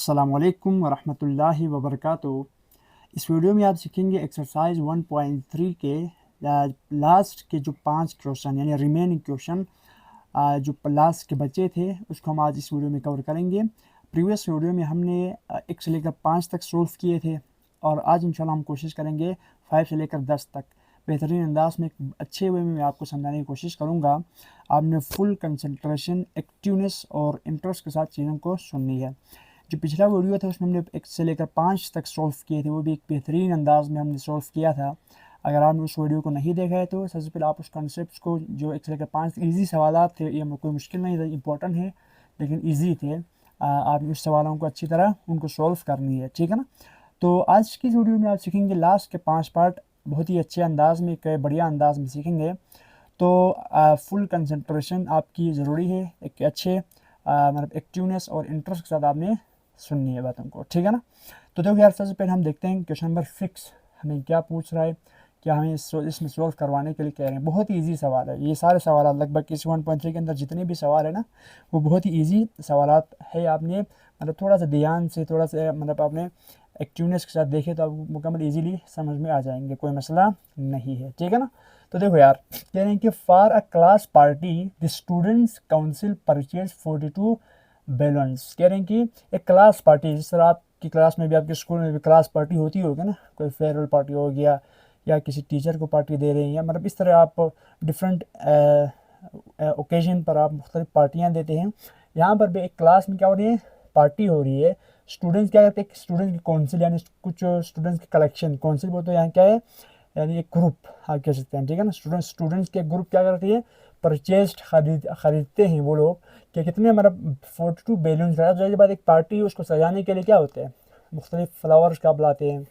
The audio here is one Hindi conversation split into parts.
अस्सलामुअलैकुम वरहमतुल्लाहि वबरकातुहू। इस वीडियो में आप सीखेंगे एक्सरसाइज 1.3 के लास्ट के जो 5 क्वेश्चन यानी रिमेनिंग क्वेश्चन जो लास्ट के बचे थे उसको हम आज इस वीडियो में कवर करेंगे। प्रीवियस वीडियो में हमने 1 से लेकर 5 तक सोल्व किए थे और आज इंशाल्लाह हम कोशिश करेंगे 5 से लेकर 10 तक बेहतरीन अंदाज में एक अच्छे वे में मैं आपको समझाने की कोशिश करूँगा। आपने फुल कंसंट्रेशन, एक्टिवनेस और इंटरेस्ट के साथ चीज़ों को सुननी है। जो पिछला वीडियो था उसमें हमने 1 से लेकर 5 तक सॉल्व किए थे, वो भी एक बेहतरीन अंदाज में हमने सॉल्व किया था। अगर आपने उस वीडियो को नहीं देखा है तो सबसे पहले आप उस कॉन्सेप्ट को, जो 1 से लेकर 5 ईजी सवाल थे, ये कोई मुश्किल नहीं था, इंपॉर्टेंट है लेकिन ईजी थे, आपने उस सवालों को अच्छी तरह उनको सॉल्व करनी है, ठीक है ना। तो आज की वीडियो में आप सीखेंगे लास्ट के 5 पार्ट बहुत ही अच्छे अंदाज में, एक बढ़िया अंदाज में सीखेंगे। तो फुल कंसंट्रेशन आपकी ज़रूरी है, एक अच्छे मतलब एक्टिवनेस और इंटरेस्ट के साथ आपने सुननी है बातों को, ठीक है ना। तो देखो यार, सबसे पहले हम देखते हैं क्वेश्चन नंबर 6 हमें क्या पूछ रहा है, क्या हमें इसमें सॉल्व करवाने के लिए कह रहे हैं। बहुत ही ईजी सवाल है, ये सारे सवाल लगभग इस 1.3 के अंदर जितने भी सवाल है ना, वो बहुत ही ईजी सवाल है। आपने मतलब थोड़ा सा ध्यान से, थोड़ा सा मतलब आपने एक्टिवनेस के साथ देखे तो आपको मुकम्मल ईजीली समझ में आ जाएंगे, कोई मसला नहीं है, ठीक है ना। तो देखो यार, कह रहे हैं कि for a class party the students council purchase 42 balloons. कह रहे हैं कि एक क्लास पार्टी, जिस तरह आपकी क्लास में भी, आपके स्कूल में भी क्लास पार्टी होती होगी ना, कोई फेयरवेल पार्टी हो गया या किसी टीचर को पार्टी दे रहे हैं, या मतलब इस तरह आप डिफरेंट ओकेजन पर आप मुख्तलिफ पार्टियाँ देते हैं। यहाँ पर भी एक क्लास में क्या हो रही है, पार्टी हो रही है। स्टूडेंट्स क्या करते हैं, स्टूडेंट की काउंसिल यानी कुछ स्टूडेंट्स की कलेक्शन, काउंसिल बोलते हैं यहाँ क्या है, यानी एक ग्रुप आप कह सकते हैं, ठीक है ना। स्टूडेंट्स के ग्रुप क्या करती है, परचेज खरीदते हैं वो लोग कि कितने मतलब 42 बैलून। जाहिर बात, एक पार्टी उसको सजाने के लिए क्या होते हैं, मुख्तलिफ फ्लावर्स का लाते हैं,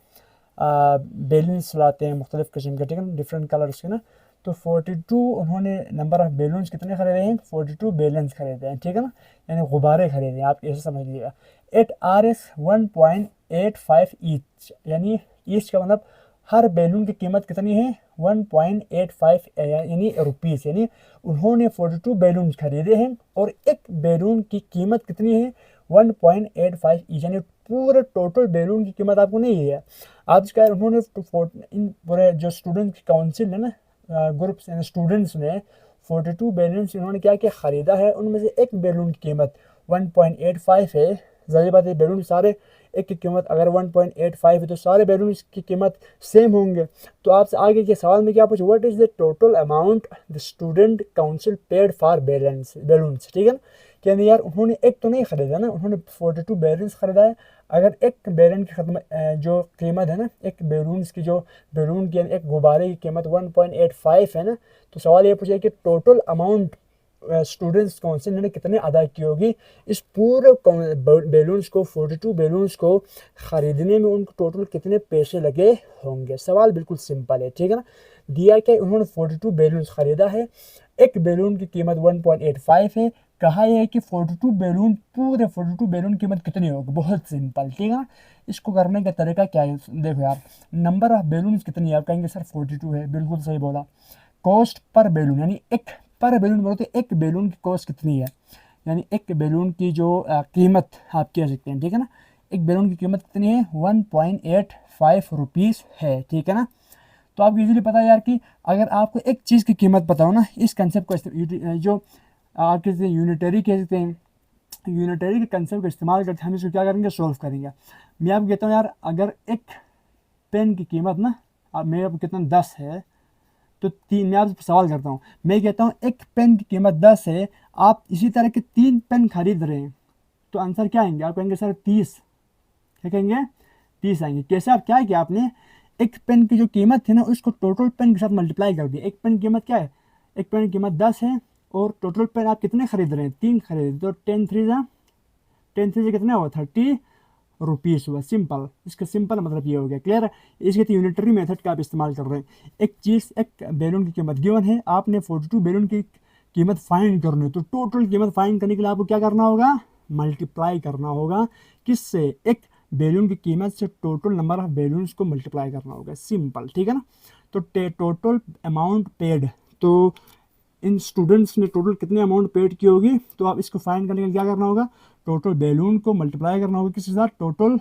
बैलून्स लाते हैं मुख्तलिफ किस्म के, ठीक है ना, डिफरेंट कलर्स के ना। तो 42 उन्होंने नंबर ऑफ़ बैलून्स कितने खरीदे हैं, 42 बैलून्स खरीदे हैं, ठीक है ना, यानी गुब्बारे खरीदे हैं, आप ऐसे समझ लीजिएगा। एट RS 1.85 ईच, यानी ईच का मतलब हर बैलून की कीमत कितनी है, 1.85 यानी रुपीज़, यानी उन्होंने 42 बैलून खरीदे हैं और एक बैलून की कीमत कितनी है, 1.85 ईच, यानी पूरे टोटल बैलून की कीमत आपको नहीं है। आज का उन्होंने इन पूरे जो स्टूडेंट की काउंसिल है ना, ग्रुप स्टूडेंट्स ने 42 बैलून्स इन्होंने क्या क्या ख़रीदा है, उनमें से एक बैलून की कीमत 1.85 है। ज़ाहिर बात है, बैलून सारे एक की कीमत अगर 1.85 है तो सारे बैलून की कीमत सेम होंगे। तो आपसे आगे के सवाल में क्या पूछे, what is the total amount the student council paid for balloons, ठीक है ना। यानी यार उन्होंने एक तो नहीं ख़रीदा ना, उन्होंने 42 बैलून्स ख़रीदा है। अगर एक बैलून की जो कीमत है ना, एक बैलून्स की जो बैलून की एक गुब्बारे की कीमत 1.85 है ना, तो सवाल ये पूछा कि टोटल अमाउंट स्टूडेंट्स काउंसिल ने कितने अदा की होगी इस पूरे बैलून्स को, 42 बैलून्स को ख़रीदने में उनको टोटल कितने पैसे लगे होंगे। सवाल बिल्कुल सिंपल है, ठीक है ना। दिया कि उन्होंने 42 बैलून्स ख़रीदा है, एक बैलून की कीमत 1.85 है, कहा यह है कि 42 बैलून, पूरे 42 बैलून की कीमत कितनी होगी। बहुत सिंपल, ठीक है ना। इसको करने का तरीका क्या है, देखो यार, नंबर ऑफ बैलून कितनी है, आप कहेंगे सर 42 है, बिल्कुल सही बोला। कॉस्ट पर बैलून, यानी एक पर बैलून बोलते हैं, एक बैलून की कॉस्ट कितनी है, यानी एक बैलून की जो कीमत आप कह सकते हैं, ठीक है ना। एक बैलून की कीमत कितनी है, 1.85 रुपीज़ है, ठीक है ना। तो आपको इजीली पता है यार कि अगर आपको एक चीज़ की कीमत बताओ ना, इस कंसेप्ट को जो आप कहते हैं यूनिटरी कह सकते हैं, यूनिटरी के कंसेप्ट का इस्तेमाल करके हम इसको क्या करेंगे, सॉल्व करेंगे। मैं आपको कहता हूँ यार, अगर एक पेन की कीमत ना, अब मेरे आपको कितना 10 है, तो मैं आपसे सवाल करता हूँ, मैं कहता हूँ एक पेन की कीमत 10 है, आप इसी तरह के 3 पेन खरीद रहे हैं, तो आंसर क्या आएंगे, आप कहेंगे सर 30, क्या कहेंगे, 30 आएंगे। कैसे, आप क्या किया, आपने एक पेन की जो कीमत है ना, उसको टोटल पेन के साथ मल्टीप्लाई कर दिया। एक पेन की कीमत क्या है, एक पेन की कीमत 10 है और टोटल पेन आप कितने खरीद रहे हैं, 3 खरीद, तो 10 3 से कितना हुआ, 30 रुपीज़ हुआ। सिंपल, इसका सिंपल मतलब ये हो गया, क्लियर है। इसके यूनिटरी मेथड का आप इस्तेमाल कर रहे हैं। एक चीज़, एक बैलून की कीमत गिवन है, आपने 42 बैलून की कीमत फाइंड करनी है, तो टोटल कीमत फाइंड करने के लिए आपको क्या करना होगा, मल्टीप्लाई करना होगा, किससे, एक बैलून की कीमत से टोटल नंबर ऑफ बैलून्स को मल्टीप्लाई करना होगा। सिंपल, ठीक है ना। तो टोटल अमाउंट पेड, तो इन स्टूडेंट्स ने टोटल कितने अमाउंट पेड की होगी, तो आप इसको फाइंड करने के लिए क्या करना होगा, टोटल बैलून को मल्टीप्लाई करना होगा किसके साथ, टोटल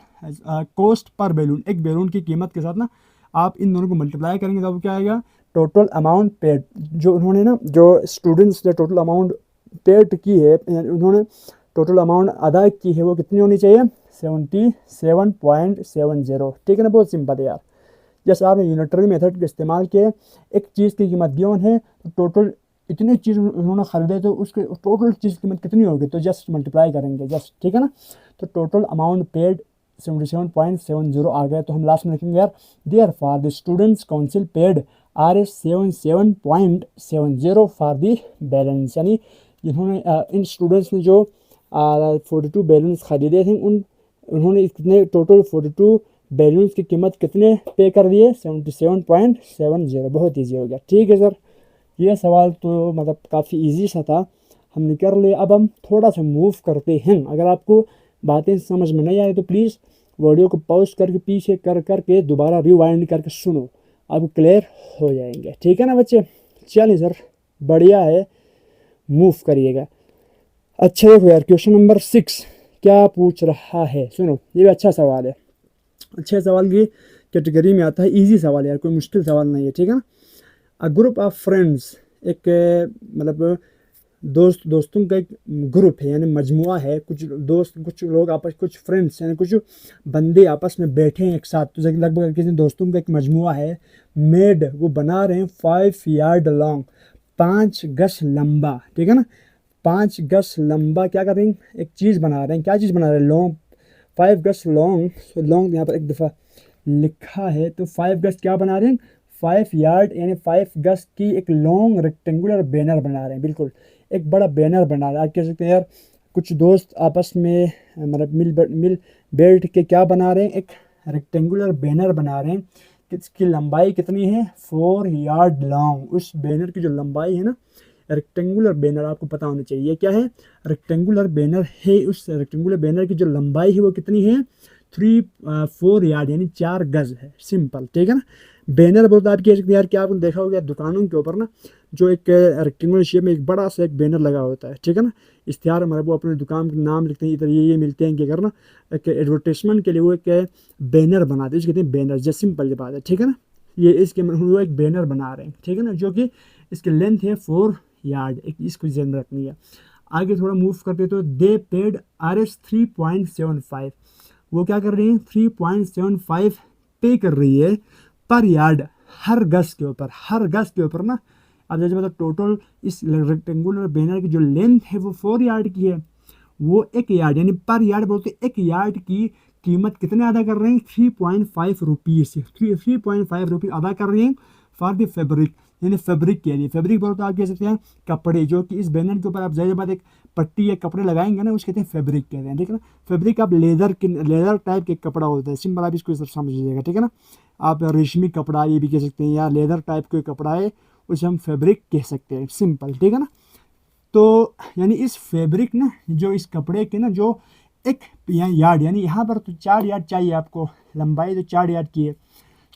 कॉस्ट पर बैलून, एक बैलून की कीमत के साथ ना आप इन दोनों को मल्टीप्लाई करेंगे तब क्या आएगा, टोटल अमाउंट पेड, जो उन्होंने ना जो स्टूडेंट्स ने टोटल अमाउंट पेड की है, उन्होंने टोटल अमाउंट अदा की है, वो कितनी होनी चाहिए, 77.70। ठीक है ना, बहुत सिंपल है यार। जैसे आपने यूनिटरी मेथड का इस्तेमाल किया, एक चीज़ की कीमत गिवन है तो टोटल इतनी चीज़ उन्होंने ख़रीदे तो उसके टोटल चीज़ की कीमत कितनी होगी, तो जस्ट मल्टीप्लाई करेंगे जस्ट, ठीक है ना। तो टोटल अमाउंट पेड 77.70 आ गया, तो हम लास्ट में लिखेंगे यार, there for the students council paid Rs 77.70 for the balance, यानी इन्होंने इन स्टूडेंट्स ने जो 42 बैलेंस खरीदे थे उन्होंने कितने टोटल 42 बैलून्स की कीमत कितने पे कर दिए, 77.70। बहुत ईजी हो गया। ठीक है सर, ये सवाल तो मतलब काफ़ी इजी सा था, हमने कर लिया। अब हम थोड़ा सा मूव करते हैं। अगर आपको बातें समझ में नहीं आई तो प्लीज़ वीडियो को पॉज करके पीछे कर करके दोबारा रिवाइंड करके सुनो, अब क्लियर हो जाएंगे। ठीक है ना बच्चे, चलिए सर बढ़िया है, मूव करिएगा। अच्छा देखो यार, क्वेश्चन नंबर 6 क्या पूछ रहा है, सुनो ये भी अच्छा सवाल है, अच्छे सवाल की कैटेगरी में आता है, इजी सवाल यार, कोई मुश्किल सवाल नहीं है। ठीक है ना। अ ग्रुप ऑफ फ्रेंड्स, एक मतलब दोस्तों का एक ग्रुप है, यानी मजमुआ है, कुछ दोस्त, कुछ लोग आपस, कुछ फ्रेंड्स यानी कुछ बंदे आपस में बैठे हैं एक साथ, तो लगभग किसी दोस्तों का एक मजमुआ है, मेड वो बना रहे हैं 5 यार्ड लॉन्ग, 5 गज लंबा। ठीक है ना, 5 गज लंबा क्या कर रहे हैं, एक चीज़ बना रहे हैं। क्या चीज़ बना रहे हैं, लॉन्ग 5 गज लॉन्ग, लॉन्ग यहाँ पर एक दफ़ा लिखा है, तो 5 गज क्या बना रहे हैं, 5 यार्ड यानी 5 गज की एक लॉन्ग रेक्टेंगुलर बैनर बना रहे हैं, बिल्कुल एक बड़ा बैनर बना रहा है। आप कह सकते हैं यार कुछ दोस्त आपस में मतलब मिल बैठ के क्या बना रहे हैं, एक रेक्टेंगुलर बैनर बना रहे हैं, इसकी लंबाई कितनी है, 4 यार्ड लॉन्ग। उस बैनर की जो लंबाई है ना, रेक्टेंगुलर बैनर आपको पता होना चाहिए क्या है, रेक्टेंगुलर बैनर है। उस रेक्टेंगुलर बैनर की जो लंबाई है वो कितनी है, 4 यार्ड यानी 4 गज है, सिंपल। ठीक है ना। बैनर बोलते आप कह सकते हैं यार, क्या आपने देखा होगा दुकानों के ऊपर ना जो एक रेक्टेंगुलर शेप में एक बड़ा सा एक बैनर लगा होता है। ठीक है ना, इश्तिहार मतलब वो अपने दुकान का नाम लिखते हैं, इधर ये मिलते हैं, क्या करना, एक एडवर्टाइजमेंट के लिए वो एक बैनर बनाते हैं, इसको कहते हैं बैनर, जैसे सिंपल बात है। ठीक है ना, ये इसके वो एक बैनर बना रहे हैं। ठीक है ना, जो कि इसकी लेंथ है 4 यार्ड, एक इसको ध्यान रखनी है। आगे थोड़ा मूव करते तो दे पेड Rs 3.75, वो क्या कर रही है, 3.75 पे कर रही है पर यार्ड, हर गज के ऊपर, हर गज के ऊपर ना। अब जैसे मतलब टोटल इस रेक्टेंगुलर बैनर की जो लेंथ है वो 4 यार्ड की है, वो 1 यार्ड यानी पर यार्ड बोलते 1 यार्ड की कीमत कितने अदा कर रहे हैं, 3.5 रुपीज़, 3.5 रुपीज़ अदा कर रहे हैं फॉर द फैब्रिक, यानी फैब्रिक के लिए। फैब्रिक बोलते आप कह सकते हैं कपड़े, जो कि इस बैनर के ऊपर आप जाहिर बात एक पट्टी या कपड़े लगाएंगे ना, उसके कहते हैं फैब्रिक कहते हैं। ठीक है ना, फैब्रिक आप लेदर टाइप के कपड़ा होता है, सिंपल आप इसको समझ लीजिएगा। ठीक है ना, आप रेशमी कपड़ा ये भी कह सकते हैं, या लेदर टाइप के कपड़ा है उसे हम फैब्रिक कह सकते हैं, सिंपल। ठीक है ना, तो यानी इस फैब्रिक ना, जो इस कपड़े के ना जो एक यार्ड यानी यहाँ पर तो 4 यार्ड चाहिए आपको, लंबाई तो 4 यार्ड की है,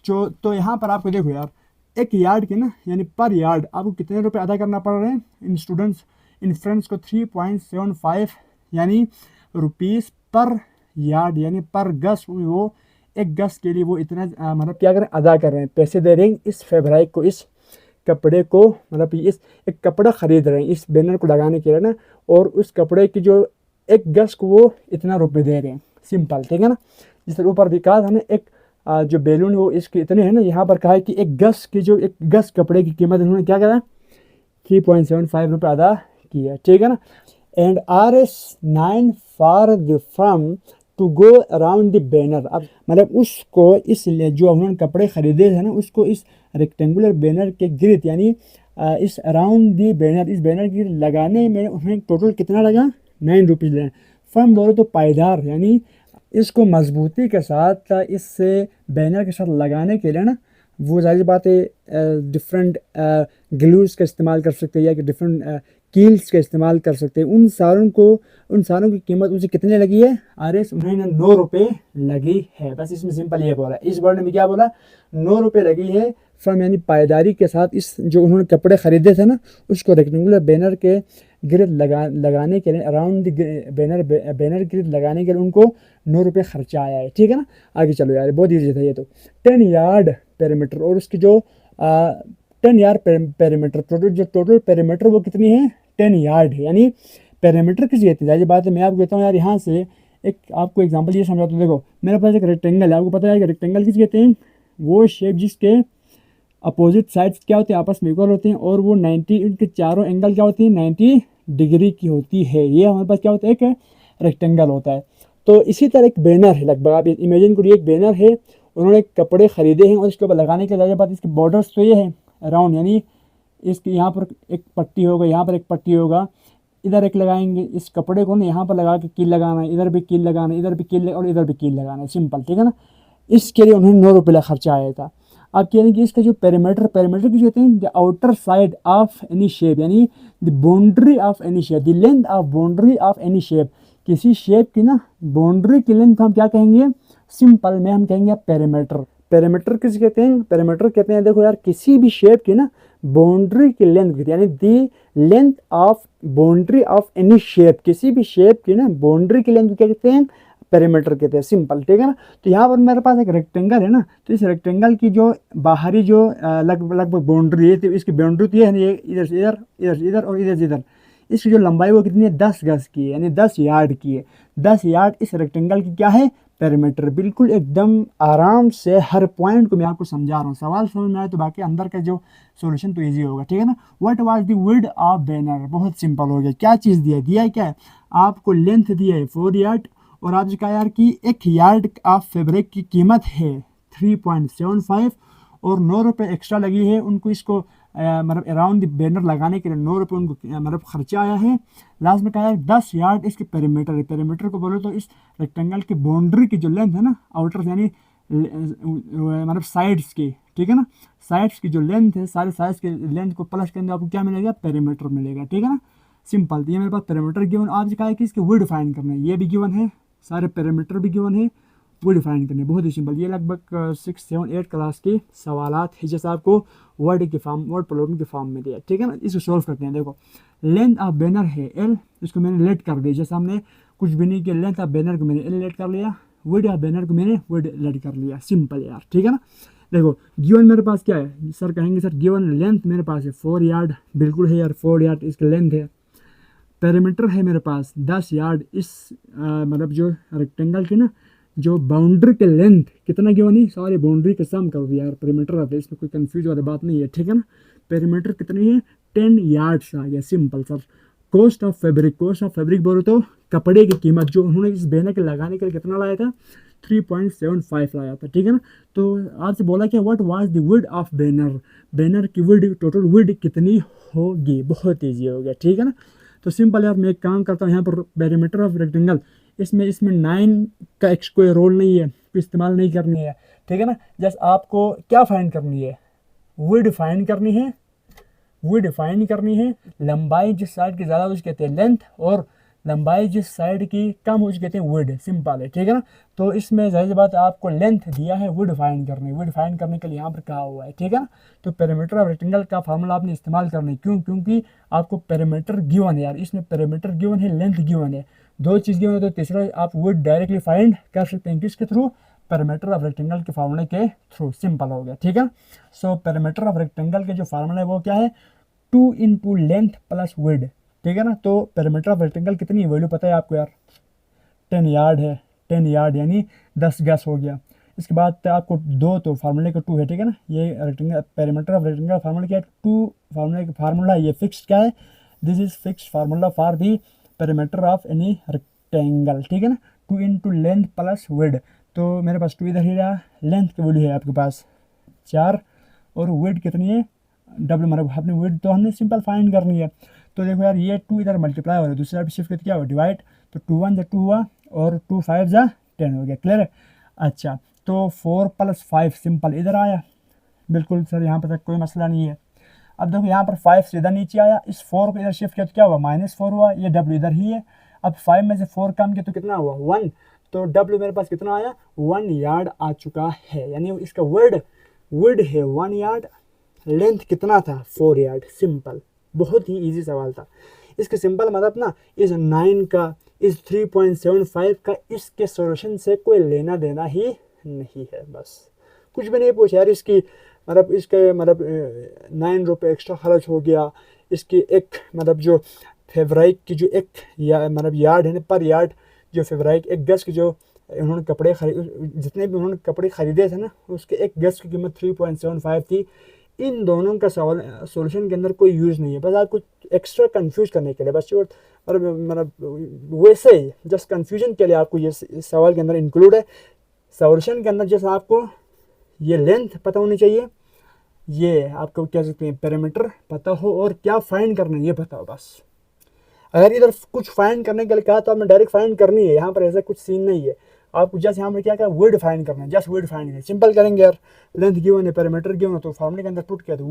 जो तो यहाँ पर आपको देखो यार 1 यार्ड के ना यानी पर यार्ड आपको कितने रुपए अदा करना पड़ रहे हैं इन स्टूडेंट्स, इन फ्रेंड्स को, 3.75 यानी रुपीज़ पर यार्ड यानी पर गज, वो 1 गज के लिए वो इतना मतलब क्या करें, अदा कर रहे हैं, पैसे दे रहे हैं इस फैब्रिक को, इस कपड़े को, मतलब इस एक कपड़ा खरीद रहे हैं इस बैनर को लगाने के लिए ना, और उस कपड़े की जो 1 गज को वो इतना रुपए दे रहे हैं, सिंपल। ठीक है ना, जिस तरह ऊपर भी कहा था ना, एक जो बैलून है वो इसके इतने हैं ना, यहाँ पर कहा है कि 1 गज की जो 1 गज कपड़े की कीमत इन्होंने क्या करा, 3.75 रुपये अदा किया। ठीक है ना, and Rs 9 for the firm to go around the banner. अब मतलब उसको इस जो उन्होंने कपड़े खरीदे थे ना, उसको इस रेक्टेंगुलर बैनर के गिर्द यानी इस अराउंड दी बैनर, इस बैनर की लगाने में उन्हें टोटल कितना लगा, 9 रुपीज़ लेना। फर्म बोलो तो पायदार, यानी इसको मजबूती के साथ इस बैनर के साथ लगाने के लिए ना, वो जाहिर बात है डिफरेंट ग्लूज़ का इस्तेमाल कर सकते हैं, या कि डिफरेंट कील्स का इस्तेमाल कर सकते हैं। उन सारों की कीमत उनसे कितने लगी है आरएस, उन्होंने 9 रुपये लगी है। बस इसमें सिंपल ये बोला, इस वर्ड में क्या बोला, 9 रुपये लगी है फ्रॉम, यानी पायदारी के साथ इस जो उन्होंने कपड़े खरीदे थे ना उसको रेक्टेंगुलर बैनर के गिर्द लगाने के लिए, अराउंड बैनर गिर्द लगाने के लिए उनको 9 रुपये खर्चा आया है। ठीक है ना, आगे चलो यार, बहुत ईजी था ये तो। 10 यार्ड पेरीमीटर, और उसकी जो 10 यार्ड पेरीमीटर, टोटल पेरीमीटर वो कितनी है, 10 यार्ड है। यानी पेरीमीटर किसी कहती है, बात है। मैं आपको कहता हूँ यार, यहाँ से एक आपको एग्जांपल ये समझाता हूँ। देखो मेरे पास एक रेक्टेंगल है, आपको पता है कि रेक्टेंगल किसी कहते हैं, वो शेप जिसके अपोजिट साइड्स क्या होते हैं, आपस में इक्वल होते हैं, और वो 90, इनके चारों एंगल क्या होती है, 90 डिग्री की होती है। ये हमारे पास क्या होता है, एक रेक्टेंगल होता है। तो इसी तरह एक बैनर है, लगभग आप इमेजिन करिए एक बैनर है, उन्होंने कपड़े खरीदे हैं और इसके ऊपर लगाने के लिए बात, इसके बॉर्डर्स तो ये है अराउंड, यानी इसके यहाँ पर एक पट्टी होगा, यहाँ पर एक पट्टी होगा, इधर एक लगाएंगे, इस कपड़े को ना यहाँ पर लगा के कील लगाना है, इधर भी कील लगाना है, इधर भी कील और इधर भी कील लगाना है, सिंपल। ठीक है ना, इसके लिए उन्होंने 9 रुपये खर्चा आया था। आप कह रहे हैं कि इसका जो पेरीमीटर किस कहते हैं, the outer side of any shape, यानी the boundary of any shape, the length of boundary of any shape, किसी शेप की ना बाउंड्री की लेंथ हम क्या कहेंगे, सिंपल में हम कहेंगे पेरीमीटर। पेरीमीटर किस कहते हैं, पेरीमीटर कहते हैं, देखो यार, किसी भी शेप की ना बाउंड्री की लेंथ, यानी the length of boundary of any shape, किसी भी शेप की ना बाउंड्री की लेंथ क्या कहते हैं, पेरीमीटर कहते हैं, सिंपल। ठीक है ना, तो यहाँ पर मेरे पास एक रेक्टेंगल है ना, तो इस रेक्टेंगल की जो बाहरी जो लगभग बाउंड्री है, तो इसकी बाउंड्री तो ये है, ये इधर से इधर, इधर से इधर और इधर से इधर, इसकी जो लंबाई वो कितनी है, 10 गज की है, यानी 10 यार्ड की है। 10 यार्ड इस रेक्टेंगल की क्या है, पेरीमीटर। बिल्कुल एकदम आराम से हर पॉइंट को मैं आपको समझा रहा हूँ, सवाल समझ में आए तो बाकी अंदर का जो सॉल्यूशन तो इजी होगा। ठीक है ना, what was the width of banner, बहुत सिंपल हो गया। क्या चीज़ दिया है क्या है, आपको लेंथ दिया है 4 यार्ड, और आपसे कहा यार कि 1 यार्ड ऑफ फैब्रिक की कीमत है 3.75 और 9 रुपये एक्स्ट्रा लगी है उनको, इसको मतलब अराउंड बैनर लगाने के लिए 9 रुपये उनको मतलब खर्चा आया है। लास्ट में कहा है 10 यार्ड इसके पेरीमीटर है। पेरीमीटर को बोलो तो इस रेक्टेंगल की बाउंड्री की जो लेंथ है ना, आउटर यानी मतलब साइड्स की, ठीक है ना, साइड्स की जो लेंथ है, सारे साइड्स के लेंथ को प्लस करने आपको क्या मिलेगा, पेरीमीटर मिलेगा। ठीक है ना, सिंपल। तो ये मेरे पास पेरीमीटर गिवन, आपसे कहा है कि इसके विड्थ फाइंड करना है, ये भी गिवन है, सारे पेरीमीटर भी गिवन है, वो डिफाइन करने, बहुत ही सिंपल। ये लगभग 6, 7, 8 क्लास के सवालात है, जैसे आपको वर्ड प्रॉब्लम के फॉर्म में दिया। ठीक है ना, इसको सॉल्व करते हैं। देखो लेंथ ऑफ बैनर है L, इसको मैंने लेट कर दिया, जैसे हमने कुछ भी नहीं किया, लेंथ ऑफ बैनर को मैंने L लेट कर लिया, विड्थ ऑफ बैनर को मैंने विड्थ लेट कर लिया, सिंपल यार। ठीक है ना, देखो गिवन मेरे पास क्या है, सर कहेंगे सर गिवन लेंथ मेरे पास है 4 यार्ड, बिल्कुल है यार, 4 यार्ड इसकी लेंथ है। पेरीमीटर है मेरे पास 10 यार्ड, इस मतलब जो रेक्टेंगल की ना जो बाउंड्री के लेंथ कितना गिवन है, सारी बाउंड्री का सम कर दिया यार, पेरीमीटर आता है, इसमें कोई कंफ्यूज वाली बात नहीं है। ठीक है ना, पेरीमीटर कितनी है, 10 यार्ड्स आ गया, simple sir. Cost of fabric बोलो तो कपड़े की कीमत जो उन्होंने इस बैनर के लगाने के लिए कितना लाया था, 3.75 लाया था। ठीक है ना, तो आपसे बोला कि what was the width of banner की विड्थ, टोटल विड्थ कितनी होगी, बहुत ईजी हो गया। ठीक है ना, तो सिंपल यार, मैं एक काम करता हूँ, यहाँ पर पेरीमीटर ऑफ रेक्टेंगल, इसमें 9 का कोई रोल नहीं है, इस्तेमाल नहीं करनी है। ठीक है ना, जस्ट आपको क्या फाइंड करनी है, विड्थ फाइंड करनी है, लंबाई जिस साइड की ज़्यादा उसको कहते हैं लेंथ, और लंबाई जिस साइड की कम उसको कहते हैं विड्थ, सिंपल है। ठीक है ना, तो इसमें जाहिर बात आपको लेंथ दिया है, विड्थ फाइंड करने के लिए यहाँ पर कहा हुआ है। ठीक है ना, तो पेरीमीटर ऑफ रेक्टेंगल का फार्मूला आपने इस्तेमाल करना है, क्योंकि आपको पेरीमीटर गिवन है यार, इसमें पेरीमीटर गिवन है, लेंथ गिवन है, 2 चीज़ गिवन है, तो तीसरा आप विड्थ डायरेक्टली फाइंड कर सकते हैं, किसके थ्रू, पेरीमीटर ऑफ रेक्टेंगल के फार्मूले के थ्रू, सिंपल हो गया। ठीक है, सो पेरीमीटर ऑफ रेक्टेंगल के जो फार्मूला है वो क्या है, 2 इंटू लेंथ प्लस विड्थ। ठीक है ना, तो पेरीमीटर ऑफ रेक्टेंगल कितनी वैल्यू पता है आपको यार, 10 यार्ड है, 10 यार्ड यानी 10 गज हो गया। इसके बाद आपको 2, तो फार्मूले का 2 है। ठीक है ना, ये rectangle perimeter of rectangle formula क्या है, 2 फार्मूला ये फिक्स क्या है, this is fix formula for the perimeter of any rectangle. ठीक है ना, 2 इंटू लेंथ प्लस विड्थ, तो मेरे पास 2 इधर ही रहा, लेंथ की वैल्यू है आपके पास 4 और विड्थ कितनी है, डबल, मतलब अपनी विड्थ तो हमने सिंपल फाइंड करनी है। तो देखो यार, ये 2 इधर मल्टीप्लाई हो रहा है, दूसरी साइड शिफ्ट करके क्या हुआ, डिवाइड, तो 2 1 2 हुआ और 2 5 10 हो गया, क्लियर है। अच्छा, तो 4 + 5 सिंपल इधर आया, बिल्कुल सर यहाँ पर तक कोई मसला नहीं है। अब देखो यहाँ पर 5 सीधा नीचे आया, इस 4 को इधर शिफ्ट किया तो क्या हुआ, -4 हुआ, ये W इधर ही है। अब 5 में से 4 कम किया तो कितना हुआ, 1, तो W मेरे पास कितना आया, 1 यार्ड आ चुका है। यानी इसका वर्ड है 1 यार्ड, लेंथ कितना था, 4 यार्ड। सिंपल, बहुत ही इजी सवाल था। इसके सिंपल मतलब ना इस 9 का, इस 3.75 का इसके सॉल्यूशन से कोई लेना देना ही नहीं है। बस कुछ भी नहीं पूछा यार, इसकी मतलब इसके मतलब 9 रुपये एक्स्ट्रा खर्च हो गया, इसकी एक मतलब जो फेब्राइक की जो एक मतलब यार्ड है ना, पर यार्ड जो फेब्राइक एक गज की जो उन्होंने कपड़े जितने भी उन्होंने कपड़े खरीदे थे ना, उसके एक गज की कीमत 3.75 थी। इन दोनों का सवाल सॉल्यूशन के अंदर कोई यूज़ नहीं है, बस आपको एक्स्ट्रा कंफ्यूज करने के लिए, बस मतलब वैसे ही जस्ट कंफ्यूजन के लिए आपको ये सवाल के अंदर इंक्लूड है। सॉल्यूशन के अंदर जैसे आपको ये लेंथ पता होनी चाहिए, ये आपको क्या सकते हैं पैरामीटर पता हो, और क्या फाइंड करना है ये पता हो बस। अगर इधर कुछ फाइंड करने के लिए कहा तो आपने डायरेक्ट फाइंड करनी है, यहाँ पर ऐसा कुछ सीन नहीं है। आपको जस्ट यहाँ पर क्या क्या वर्ड फाइंड करना है, जस्ट वर्ड फाइंड है, सिंपल करेंगे यार। लेंथ गिवन है, पैरामीटर गिवन है, तो फार्मूले के अंदर पुट किया तो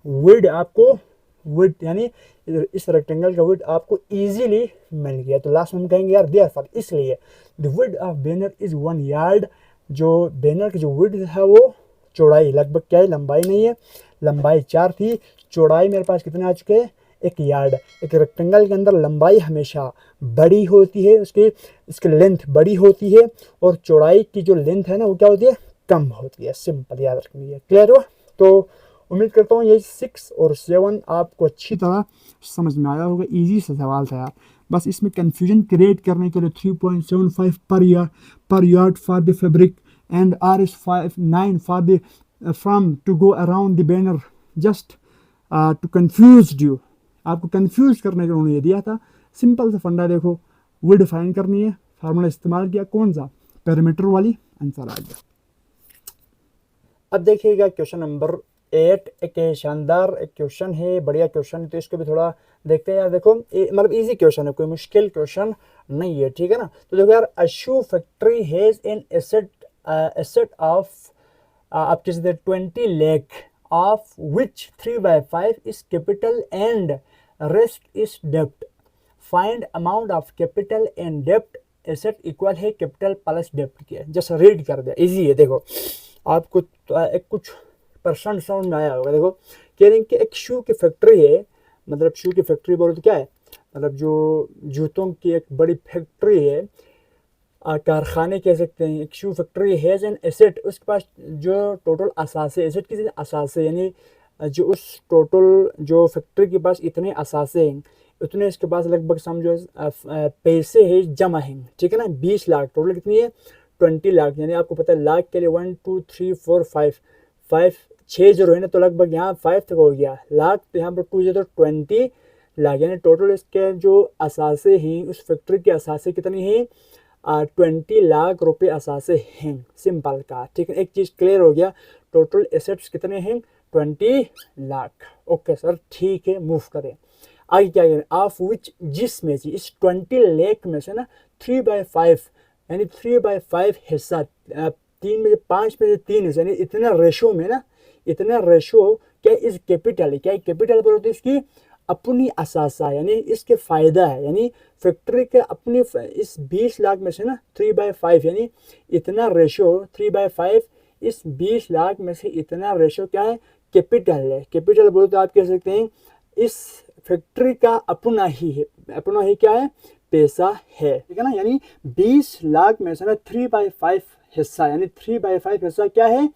वर्ड आपको वर्ड यानी इस रेक्टेंगल का वर्ड आपको इजीली मिल गया। तो लास्ट में हम कहेंगे यार देयरफॉर, इसलिए the width of banner is 1 yard. जो बैनर की जो विड्थ है वो चौड़ाई लगभग क्या है, लंबाई नहीं है, लंबाई 4 थी, चौड़ाई मेरे पास कितने आ चुके हैं, 1 यार्ड। एक रेक्टेंगल के अंदर लंबाई हमेशा बड़ी होती है, इसकी लेंथ बड़ी होती है, और चौड़ाई की जो लेंथ है ना वो क्या होती है, कम होती है। सिंपल याद रखनी है, क्लियर हुआ। तो उम्मीद करता हूँ ये 6 और 7 आपको अच्छी तरह समझ में आया होगा। इजी सा सवाल था यार, बस इसमें कंफ्यूजन क्रिएट करने के लिए 3.75 पर yard for the fabric and R is 9 for the from to go around the banner, just to confuse you, आपको कंफ्यूज करने के उन्होंने ये दिया था। सिंपल सा फंडा देखो, वर्ड फाइंड करनी है, फार्मूला इस्तेमाल किया, कौन सा, पैरामीटर वाली, आंसर आ गया। अब देखिएगा क्वेश्चन नंबर 8, एक शानदार एक क्वेश्चन है, बढ़िया क्वेश्चन है, तो इसको भी थोड़ा देखते हैं यार। देखो मतलब इजी क्वेश्चन है, कोई मुश्किल क्वेश्चन नहीं है, ठीक है ना। तो देखो यार, a shoe factory has an asset of आप किसी 20 lakh of which 3/5 is capital and rest is debt. Find amount of capital and debt asset equal है capital plus debt के। जस्ट रीड कर दिया, इजी है। देखो आपको एक कुछ परसेंट समझ में आया होगा। देखो कह रहे हैं कि एक शू की फैक्ट्री है, मतलब शू की फैक्ट्री बोलो तो क्या है, मतलब जो जूतों की एक बड़ी फैक्ट्री है, कारखाने कह सकते हैं। एक शू फैक्ट्री हैज़ एन एसेट, उसके पास जो टोटल असासे, एसेट किसी असासे यानी जो उस टोटल जो फैक्ट्री के पास इतने असासे हैं, उतने इसके पास लगभग समझो पैसे है जमा हैं, ठीक है ना। 20 लाख, टोटल कितनी है, 20 लाख। यानी आपको पता है लाख के लिए 1 2 3 4 5 6 जीरो है ना, तो लगभग यहाँ 5 तक हो गया लाख, तो यहाँ पर 2 जीरो 20 लाख। यानी टोटल इसके जो असासे हैं, उस फैक्ट्री के असासे कितनी हैं, 20 लाख रुपए असासे हैं। सिंपल का, ठीक है, एक चीज़ क्लियर हो गया। टोटल एसेट्स कितने हैं, 20 लाख। ओके सर, ठीक है, मूव करें आगे। क्या करें, ऑफ विच, जिसमें से इस 20 लाख में से ना 3/5 यानी 3/5 हिस्सा, 3 में से 5 में से 3 हिस्सा, यानी इतना रेशो में ना, इतना रेशो क्या इस कैपिटल, क्या कैपिटल पर होती है, इसकी अपनी असासा यानी इसके फ़ायदा है। यानी फैक्ट्री के अपनी इस 20 लाख में से ना 3/5 यानी इतना रेशो, 3/5 इस 20 लाख में से इतना रेशो क्या है, कैपिटल है। कैपिटल बोलो तो आप कह सकते हैं इस फैक्ट्री का अपना ही है, अपना ही क्या है, पैसा है, ठीक है ना। यानी 20 लाख में से ना 3/5 हिस्सा, यानी 3/5 हिस्सा क्या है,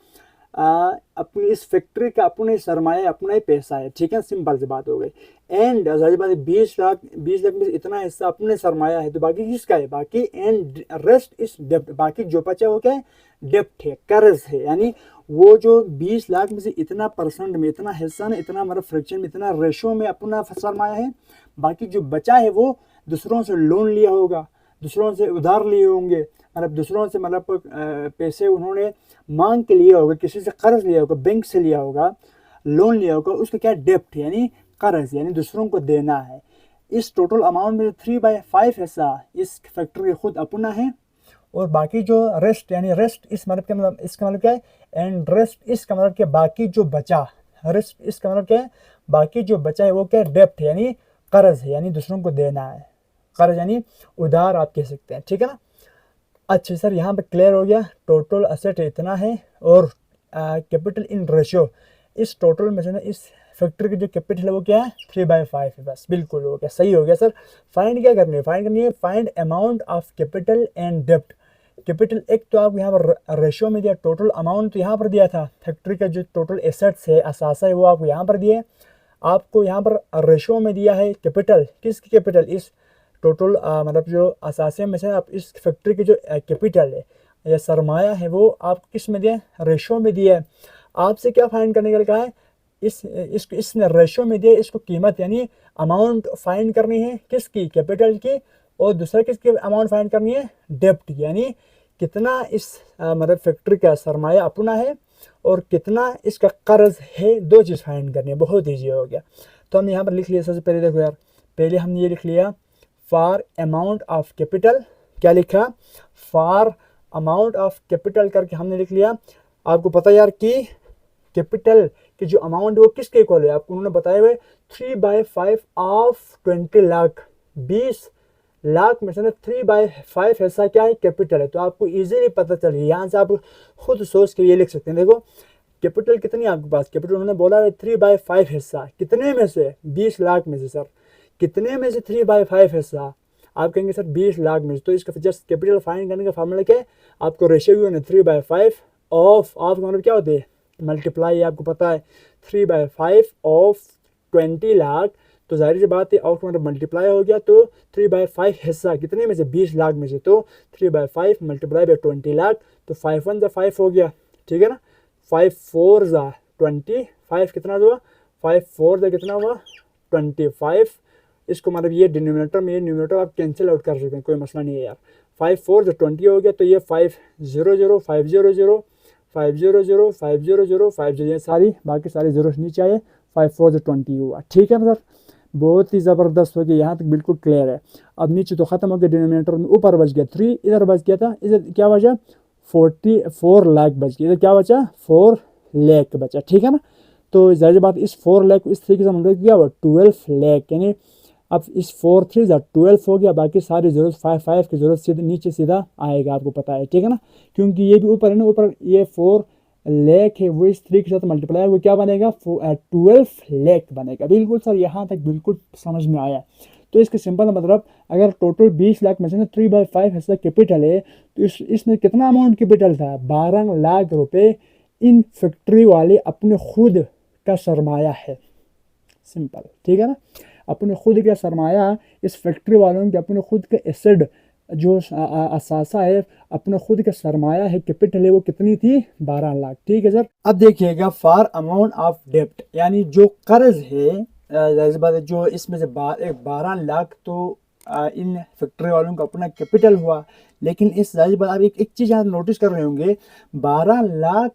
अपनी इस फैक्ट्री का अपने सरमाया, अपना ही पैसा है, ठीक है। सिंपल सी बात हो गई। एंड जाहिर बात है 20 लाख में इतना हिस्सा अपने सरमाया है, तो बाकी किसका है, बाकी एंड रेस्ट इस डेप्ट, बाकी जो बचा वो क्या है, डेप्ट है, कर्ज है। यानी वो जो 20 लाख में से इतना परसेंट में, इतना हिस्सा ना, इतना मतलब फ्रैक्शन में, इतना रेशो में अपना सरमाया है, बाकी जो बचा है वो दूसरों से लोन लिया होगा, दूसरों से उधार लिए होंगे, मतलब दूसरों से मतलब पैसे उन्होंने मांग के लिया होगा, किसी से कर्ज लिया होगा, बैंक से लिया होगा, लोन लिया होगा, उसका क्या डेप्ट यानी कर्ज, यानी दूसरों को देना है। इस टोटल अमाउंट में 3/5 हिस्सा इस फैक्ट्री खुद अपना है, और बाकी जो रेस्ट, यानी रेस्ट इस मतलब के मतलब इसका मतलब क्या है, एंड रेस्ट इसका मतलब कि बाकी जो बचा, रिस्क इसका मतलब क्या है, बाकी जो बचा है वो क्या है, डेप्ट यानी कर्ज है, यानी दूसरों को देना है, कर्ज यानी उधार आप कह सकते हैं, ठीक है ना। अच्छा सर यहाँ पे क्लियर हो गया, टोटल असेट इतना है और कैपिटल इन रेशियो, इस टोटल में से ना इस फैक्ट्री की जो कैपिटल है वो क्या है 3/5 है, बस बिल्कुल हो गया, सही हो गया सर। फाइंड क्या करनी है, find amount of capital and डेप्ट। कैपिटल एक तो आपको यहाँ पर रेशियो में दिया, टोटल अमाउंट तो यहाँ पर दिया था, फैक्ट्री का जो टोटल एसेट्स है असासा है वो आपको यहाँ पर दिए, आपको यहाँ पर रेशियो में दिया है कैपिटल, किसकी कैपिटल, इस टोटल मतलब जो असासे में से आप इस फैक्ट्री की जो कैपिटल है या सरमाया है वो आप किस में दिया, रेशियो में दिया है। आपसे क्या फाइंड करने के लिए कहा है, इसने रेशियो में दिया, इसको कीमत यानी अमाउंट फाइंड करनी है, किसकी, कैपिटल की, और दूसरा किसकी अमाउंट फाइंड करनी है, डेप्ट यानी कितना इस मतलब फैक्ट्री का सरमाया अपना है और कितना इसका कर्ज है, दो चीज़ फाइंड करनी है, बहुत ईजी हो गया। तो हम यहाँ पर लिख लिया, सबसे पहले देखो यार, पहले हमने ये लिख लिया फॉर अमाउंट ऑफ कैपिटल, क्या लिखा, फॉर अमाउंट ऑफ कैपिटल करके हमने लिख लिया। आपको पता यार कि कैपिटल की जो अमाउंट है वो किसके इक्वल है, आपको उन्होंने बताया हुआ 3/5 ऑफ 20 लाख, 20 लाख में से ना 3/5 ऐसा क्या है, कैपिटल है। तो आपको इजीली पता चल गया, यहाँ से आप खुद सोच के ये लिख सकते हैं। देखो कैपिटल कितनी है आपके पास, कैपिटल उन्होंने बोला है 3/5 हिस्सा, कितने में से, 20 लाख में से। सर कितने में से 3/5 हिस्सा, आप कहेंगे सर 20 लाख में से, तो इसका जस्ट कैपिटल फाइंड करने का फॉर्मूला क्या है, आपको रेशियो है 3/5 ऑफ मतलब क्या होते हैं, मल्टीप्लाई, आपको पता है 3/5 ऑफ 20 लाख, तो जाहिर सी बात है ऑफ मतलब मल्टीप्लाई हो गया, तो 3/5 हिस्सा कितने में से, 20 लाख में से, तो 3/5 मल्टीप्लाई बाय 20 लाख, तो 5 1 5 हो गया, ठीक है ना, 5 4 20, 5 कितना हुआ, 5 4 कितना हुआ 25, इसको मतलब ये डिनोमिनेटर में ये न्यूमिनेटर आप कैंसिल आउट कर सकते हैं, कोई मसला नहीं है यार। 5 4 20 हो गया, तो ये 5 0 0 5 0 0 5 0 0 5 0 0 5 0, ये सारी बाकी सारे जीरो नीचे आए, 5 4 20 हुआ, ठीक है सर, बहुत ही ज़बरदस्त हो गया, यहाँ तक बिल्कुल क्लियर है। अब नीचे तो ख़त्म हो गया डिनोमिनेटर में, ऊपर बच गया 3, इधर बच गया था, इधर क्या बचा 44 लाख बच गया, इधर क्या बचा 4 लाख बचा, ठीक है ना। तो जाहिर बात इस 4 लाख इस तरीके से हमने किया हुआ 12 लाख, यानी अब इस 4 3 12 हो गया, बाकी सारी जरूरत 5 5 की जरूरत सीधे नीचे सीधा आएगा, आपको पता है, ठीक है ना, क्योंकि ये भी ऊपर है ना, ऊपर ये 4 लाख है वो इस 3 के साथ मल्टीप्लाई वो क्या बनेगा 12 लाख बनेगा। बिल्कुल सर, यहाँ तक बिल्कुल समझ में आया। तो इसके सिंपल मतलब अगर टोटल 20 लाख में से ना 3/5 हिस्सा कैपिटल है, तो इसमें कितना अमाउंट कैपिटल था, 12 लाख रुपए इन फैक्ट्री वाले अपने खुद का सरमाया है, सिंपल, ठीक है ना, अपने खुद का सरमाया, इस फैक्ट्री वालों के अपने खुद के एसेड जो असासा है, अपना खुद का सरमाया है, कैपिटल है, वो कितनी थी 12 लाख, ठीक है सर। अब देखिएगा फॉर अमाउंट ऑफ डेप्ट, यानी जो कर्ज है जाहिर बात है, जो इसमें से 12 लाख तो इन फैक्ट्री वालों का अपना कैपिटल हुआ, लेकिन इस जाहिर बात आप एक चीज़ आप नोटिस कर रहे होंगे, 12 लाख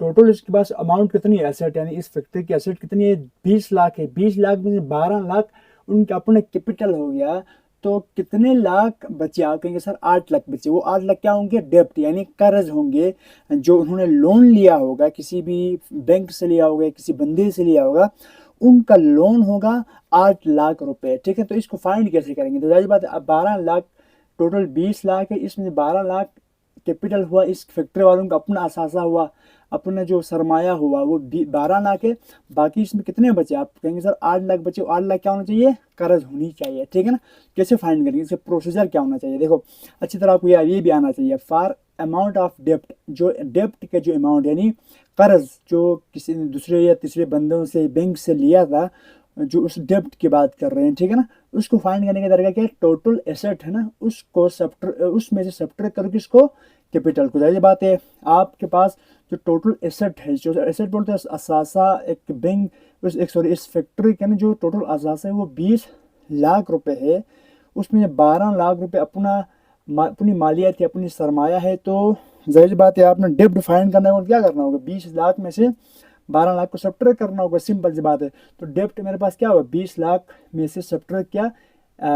टोटल इसके पास अमाउंट कितनी है, एसेट यानी इस फैक्ट्री की एसेट कितनी है 20 लाख है, 20 लाख में से 12 लाख उनका अपना कैपिटल हो गया, तो कितने लाख बचे, आप कहेंगे सर 8 लाख बचे, वो 8 लाख क्या होंगे, डेप्ट यानी कर्ज होंगे, जो उन्होंने लोन लिया होगा, किसी भी बैंक से लिया होगा, किसी बंदे से लिया होगा, उनका लोन होगा 8 लाख रुपए, ठीक है। तो इसको फाइंड कैसे करेंगे, तो जाहिर बात है अब 12 लाख टोटल 20 लाख है, इसमें 12 लाख कैपिटल हुआ, इस फैक्ट्री वालों का अपना असासा हुआ, अपना जो सरमाया हुआ वो 12 लाख है, बाकी इसमें कितने बचे, आप कहेंगे सर 8 लाख बचे, 8 लाख क्या होना चाहिए, कर्ज होनी चाहिए, ठीक है ना। कैसे फाइंड करेंगे, इसका प्रोसीजर क्या होना चाहिए, देखो अच्छी तरह आपको ये भी आना चाहिए, फॉर अमाउंट ऑफ डेप्ट, जो डेप्ट के जो अमाउंट यानी कर्ज जो किसी दूसरे या तीसरे बंदों से बैंक से लिया था, जो उस डेप्ट की बात कर रहे हैं, ठीक है ना, उसको फाइंड करने का तरीका क्या है, टोटल एसेट है ना, उसको उसमें से सब्ट्रैक्ट करो किसको, कैपिटल को। जाहिर बात है आपके पास जो टोटल एसेट है, जो एसेट बोलते हैं असासा, एक बैंक सॉरी इस फैक्ट्री के ना जो टोटल असासा है वो 20 लाख रुपए है, उसमें 12 लाख रुपए अपनी मालियत है, अपनी सरमाया है, तो जाहिर बात है आपने डेप्ट फाइंड करना होगा, क्या करना होगा 20 लाख में से 12 लाख को सब्ट्रैक्ट करना होगा, सिंपल सी बात है। तो डेप्ट मेरे पास क्या होगा 20 लाख में से सब्ट्रैक्ट किया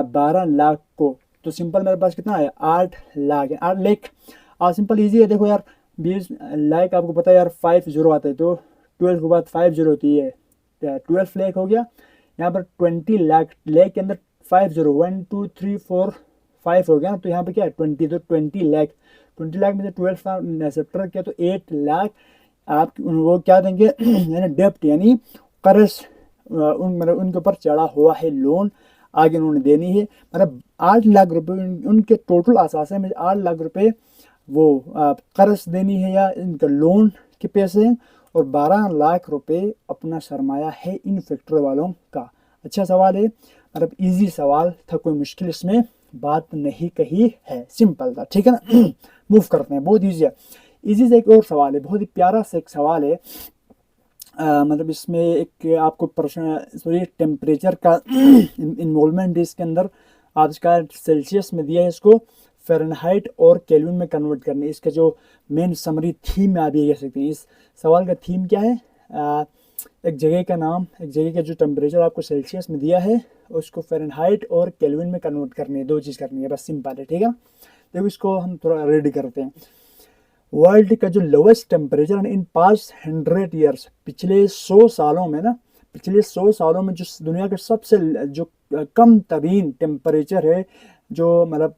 12 लाख को, तो सिंपल मेरे पास कितना है 8 लाख है, 8 लाख। सिंपल इजी है, देखो यार 20 लाख आपको पता है यार 5 0 आता है, तो 12 के बाद 5 जीरो होती है, 12 लाख हो गया। यहाँ पर 20 लाख, लाख के अंदर 5 जीरो, 1 2 3 4 5 हो गया। तो यहाँ पर क्या है 20, तो 20 लाख, 20 लाख में से 12 का सब्ट्रैक्ट किया तो 8 लाख आप वो क्या देंगे यानी डेप्ट यानी कर्ज मतलब उनके ऊपर चढ़ा हुआ है लोन, आगे उन्होंने देनी है। मतलब 8 लाख रुपए उनके टोटल असासे में 8 लाख रुपए वो कर्ज देनी है या इनका लोन के पैसे हैं, और 12 लाख रुपए अपना सरमाया है इन फैक्ट्री वालों का। अच्छा सवाल है, मतलब इजी सवाल था, कोई मुश्किल इसमें बात नहीं कही है, सिंपल था, ठीक है ना। मूव करते हैं, बहुत ईजी है। इजी से एक और सवाल है, बहुत ही प्यारा सा एक सवाल है। मतलब इसमें एक आपको प्रश्न सॉरी टेम्परेचर का इन्वॉल्वमेंट इसके अंदर आज का सेल्सियस में दिया है, इसको फ़ारेनहाइट और केल्विन में कन्वर्ट करने। इसका जो मेन समरी थीम है आप ये कह सकते हैं। इस सवाल का थीम क्या है, एक जगह का नाम, एक जगह का जो टेम्परेचर आपको सेल्सियस में दिया है उसको फ़ारेनहाइट और केल्विन में कन्वर्ट करनी है, दो चीज़ करनी है, बस सिंपल है, ठीक है। देखो इसको हम थोड़ा रेडी करते हैं। वर्ल्ड का जो lowest temperature in past 100 years, पिछले 100 सालों में ना, पिछले 100 सालों में जो दुनिया का सबसे जो कम तरीन टेम्परेचर है, जो मतलब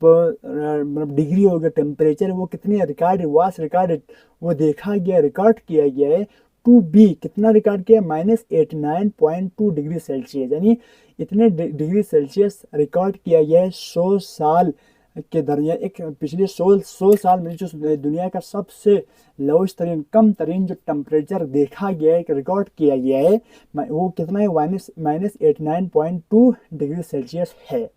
डिग्री हो गया टेम्परेचर है, वो कितनी रिकॉर्ड वास रिकॉर्ड वो देखा गया, रिकॉर्ड किया गया है। टू बी कितना रिकॉर्ड किया, -89.2 डिग्री सेल्सियस, यानी इतने डिग्री सेल्सियस रिकॉर्ड किया गया है 100 साल के दरमियान। एक पिछले 100 साल में जो दुनिया का सबसे लोवेस्ट तरीन कम तरीन जो टेम्परेचर देखा गया है, रिकॉर्ड किया गया है, वो कितना है, -89.2 डिग्री सेल्सियस है।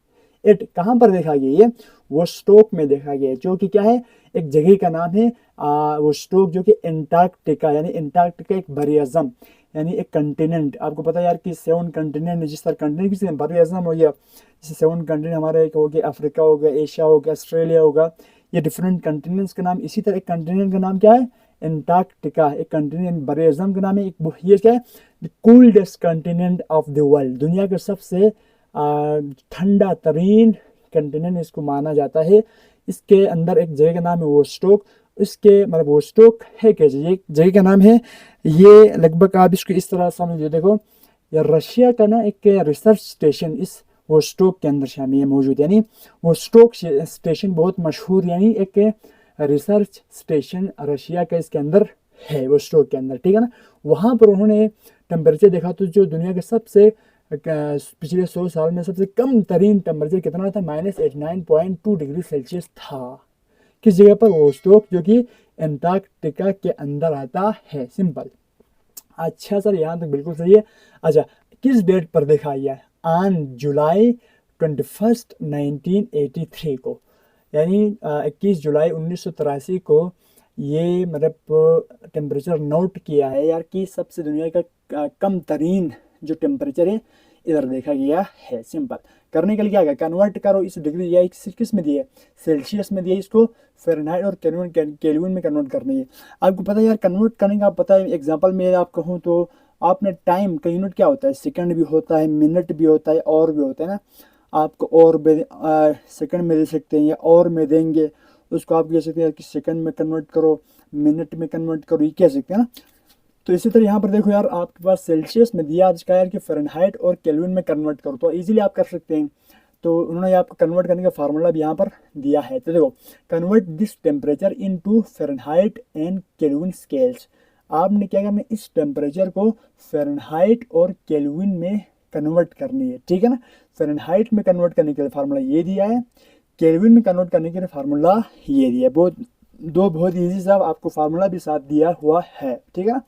इट कहाँ पर देखा गया है, वो स्टोक में देखा गया है, जो कि क्या है, एक जगह का नाम है वो स्टोक, जो कि एंटार्क्टिका, यानी एंटार्क्टिका एक बरियाज़म यानी एक कंटिनेंट। आपको पता है यार कि 7 कंटिनेंट है, जिस तरह कंटिनेंट किसी बरियाज़म हो गया, जैसे 7 कंटिनेंट हमारे एक हो गया, अफ्रीका हो गया, एशिया हो गया, ऑस्ट्रेलिया होगा, ये डिफरेंट कंटिनेंट्स का नाम। इसी तरह एक कंटिनेंट का नाम क्या है, एंटार्क्टिका, एक कंटिनेंट बरियाज़म का नाम है। एक ये क्या है, the coldest continent of the world, दुनिया के सबसे ठंडा तरीन कंटिनेंट इसको माना जाता है। इसके अंदर एक जगह का नाम है वोस्टोक, इसके मतलब वोस्टोक है कैसे, ये जगह का नाम है, ये लगभग आप इसको इस तरह समझिए। देखो ये रशिया का ना एक रिसर्च स्टेशन इस वोस्टोक के अंदर शामिल है मौजूद, यानी वोस्टोक स्टेशन बहुत मशहूर, यानी एक रिसर्च स्टेशन रशिया का इसके अंदर है, वोस्टोक के अंदर, ठीक है ना। वहाँ पर उन्होंने टेम्परेचर देखा तो जो दुनिया के सबसे पिछले 100 साल में सबसे कम तरीन टेम्परेचर कितना था, -89.2 डिग्री सेल्सियस था। किस जगह पर, वोस्टोक, जो कि एंटार्क्टिका के अंदर आता है, सिंपल। अच्छा सर, यहाँ तक बिल्कुल सही है। अच्छा, किस डेट पर देखा गया है, ऑन जुलाई 21 1983 को, यानी 21 जुलाई 1983 को ये मतलब टेम्परेचर नोट किया है यार कि सबसे दुनिया का कम तरीन जो टेम्परेचर है इधर देखा गया है। सिंपल करने के लिए क्या है, कन्वर्ट करो इस डिग्री या किस में दिए, सेल्सियस में दिए, इसको फ़ारेनहाइट और केल्विन में कन्वर्ट करनी है। आपको पता है यार कन्वर्ट करने का, पता है एग्जांपल में आप कहूँ तो आपने टाइम का यूनिट क्या होता है, सेकंड भी होता है, मिनट भी होता है, और भी होता है ना। आपको और सेकंड में दे सकते हैं या और में देंगे, उसको आप कह सकते हैं कि सेकंड में कन्वर्ट करो, मिनट में कन्वर्ट करो, ये कह सकते हैं ना। तो इसी तरह यहाँ पर देखो यार, आपके पास सेल्सियस में दिया आज का यार कि फ़ारेनहाइट और केल्विन में कन्वर्ट करो, तो इजीली आप कर सकते हैं। तो उन्होंने आपको कन्वर्ट करने का फार्मूला भी यहाँ पर दिया है। तो देखो, convert this temperature into Fahrenheit and kelvin scales. आपने क्या करना है, इस टेम्परेचर को फ़ारेनहाइट और केल्विन में कन्वर्ट करनी है, ठीक है ना। फ़ारेनहाइट में कन्वर्ट करने के लिए फार्मूला ये दिया है, केल्विन में कन्वर्ट करने के लिए फार्मूला ये दिया है। बहुत ईजी सा आपको फार्मूला भी साथ दिया हुआ है, ठीक है ना।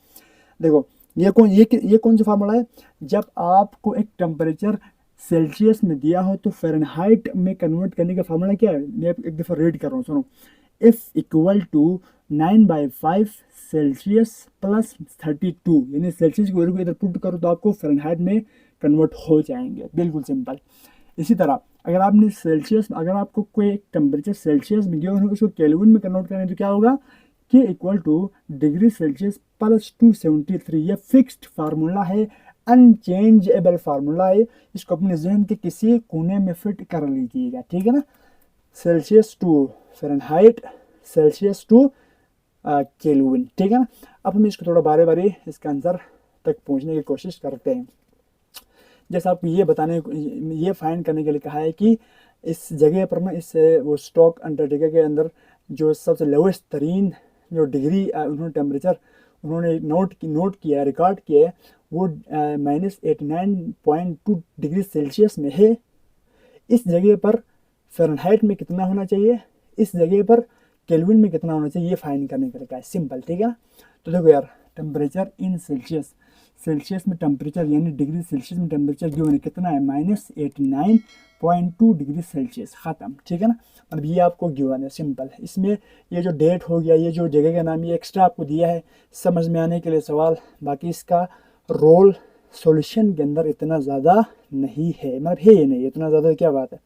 देखो ये कौन सा फार्मूला है, जब आपको एक टेम्परेचर सेल्सियस में दिया हो तो फ़ारेनहाइट में कन्वर्ट करने का फार्मूला क्या है, मैं एक दफ़ा रीड कर रहा हूँ, सुनो। F = 9/5 सेल्सियस प्लस 32, यानी सेल्सियस की वैल्यू को इधर पुट करो तो आपको फ़ारेनहाइट में कन्वर्ट हो जाएंगे, बिल्कुल सिंपल। इसी तरह अगर आपने अगर आपको कोई एक टेम्परेचर सेल्सियस में दिया हो उसको केल्विन में कन्वर्ट करें तो क्या होगा, K = डिग्री सेल्सियस प्लस 273। ये फिक्स्ड फार्मूला है, अनचेंजेबल फार्मूला है, इसको अपने जहन के किसी कोने में फिट कर लीजिएगा, ठीक है ना। Celsius to Fahrenheit, Celsius to Kelvin, ठीक है ना। अब हम इसको थोड़ा बारी बारी इसका आंसर तक पहुंचने की कोशिश करते हैं। जैसे आपको ये फाइंड करने के लिए कहा है कि इस जगह पर ना इस वो स्टॉक अंटार्कटिका के अंदर जो सबसे लोवेस्ट तरीन जो डिग्री उन्होंने टेम्परेचर उन्होंने नोट किया है, रिकॉर्ड किया है, वो -89.2 डिग्री सेल्सियस में है। इस जगह पर फ़ारेनहाइट में कितना होना चाहिए, इस जगह पर केल्विन में कितना होना चाहिए, ये फाइंड करने का तरीका है, सिंपल, ठीक है ना। तो देखो यार, टेम्परेचर इन सेल्सियस में टेम्परेचर यानी डिग्री सेल्सियस में टेम्परेचर जो है कितना है, -89.2 डिग्री सेल्सियस, ख़त्म, ठीक है ना। मतलब ये आपको गिवन है, सिंपल। इसमें ये जो डेट हो गया, ये जो जगह का नाम, ये एक्स्ट्रा आपको दिया है समझ में आने के लिए सवाल। बाकी इसका रोल सॉल्यूशन के अंदर इतना ज़्यादा नहीं है, मतलब है ही नहीं इतना ज़्यादा, क्या बात है,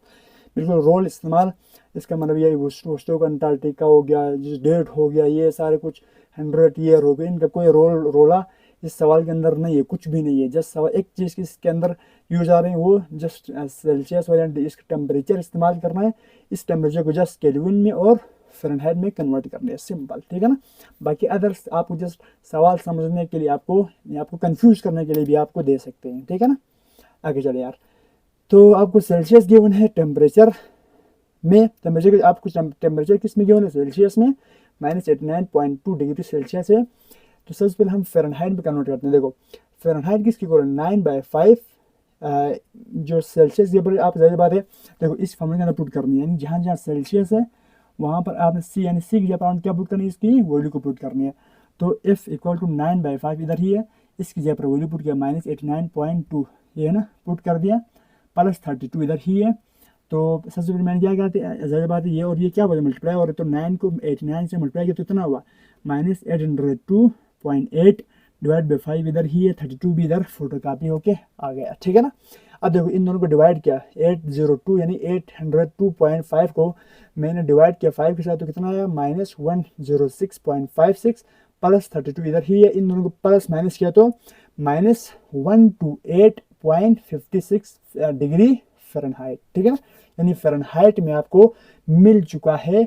बिल्कुल रोल इस्तेमाल। इसका मतलब ये वोस्टोक अंटार्कटिका हो गया, जिस डेट हो गया, ये सारे कुछ 100 ईयर हो गए, इनका कोई रोला इस सवाल के अंदर नहीं है, कुछ भी नहीं है। जस्ट सवाल एक चीज़ की इसके अंदर यूज आ रही है, वो जस्ट सेल्सियस और इसका टेम्परेचर इस्तेमाल करना है, इस टेम्परेचर को जस्ट केल्विन में और फ़ारेनहाइट में कन्वर्ट करना है, सिंपल, ठीक है ना। बाकी अदर्स आपको जस्ट सवाल समझने के लिए आपको कंफ्यूज करने के लिए भी आपको दे सकते हैं, ठीक है ना। आगे चले यार, तो आपको सेल्सियस गिवन है, टेम्परेचर आपको टेम्परेचर किस में गिवन है, सेल्सियस में, -89.2 डिग्री सेल्सियस है। तो सबसे पहले हम फ़ारेनहाइट में कन्वर्ट करते हैं। देखो फ़ारेनहाइट किसकी इक्वल है, 9/5 जो सेल्सियस के ऊपर आप ज़्यादा बात है, देखो इस फॉर्मूले के अंदर पुट करनी है, यानी जहाँ जहाँ सेल्सियस है वहाँ पर आपने सी यानी सी की जगह पर क्या पुट करनी है, इसकी वैल्यू को पुट करनी है। तो F = 9/5 इधर ही है, इसकी जगह पर वैल्यू पुट किया -89.2, ये है ना, पुट कर दिया, +32 इधर ही है। तो सबसे पहले मैंने क्या कहते हैं, ज़्यादा बात है ये और ये क्या बोले मल्टीप्लाई, और तो 9 को 89 से मल्टीप्लाई किया तो इतना हुआ -802.8 डिवाइड बाई 5 इधर ही है, 32 भी इधर फोटोकॉपी होके आ गया, ठीक है ना। अब देखो इन दोनों को डिवाइड किया, 802 यानी 802.5 को मैंने डिवाइड किया 5 के साथ, तो कितना आया, -106.56 +32 इधर ही है, इन दोनों को प्लस माइनस किया तो -128.56 डिग्री फ़ारेनहाइट, ठीक है ना। यानी फ़ारेनहाइट में आपको मिल चुका है,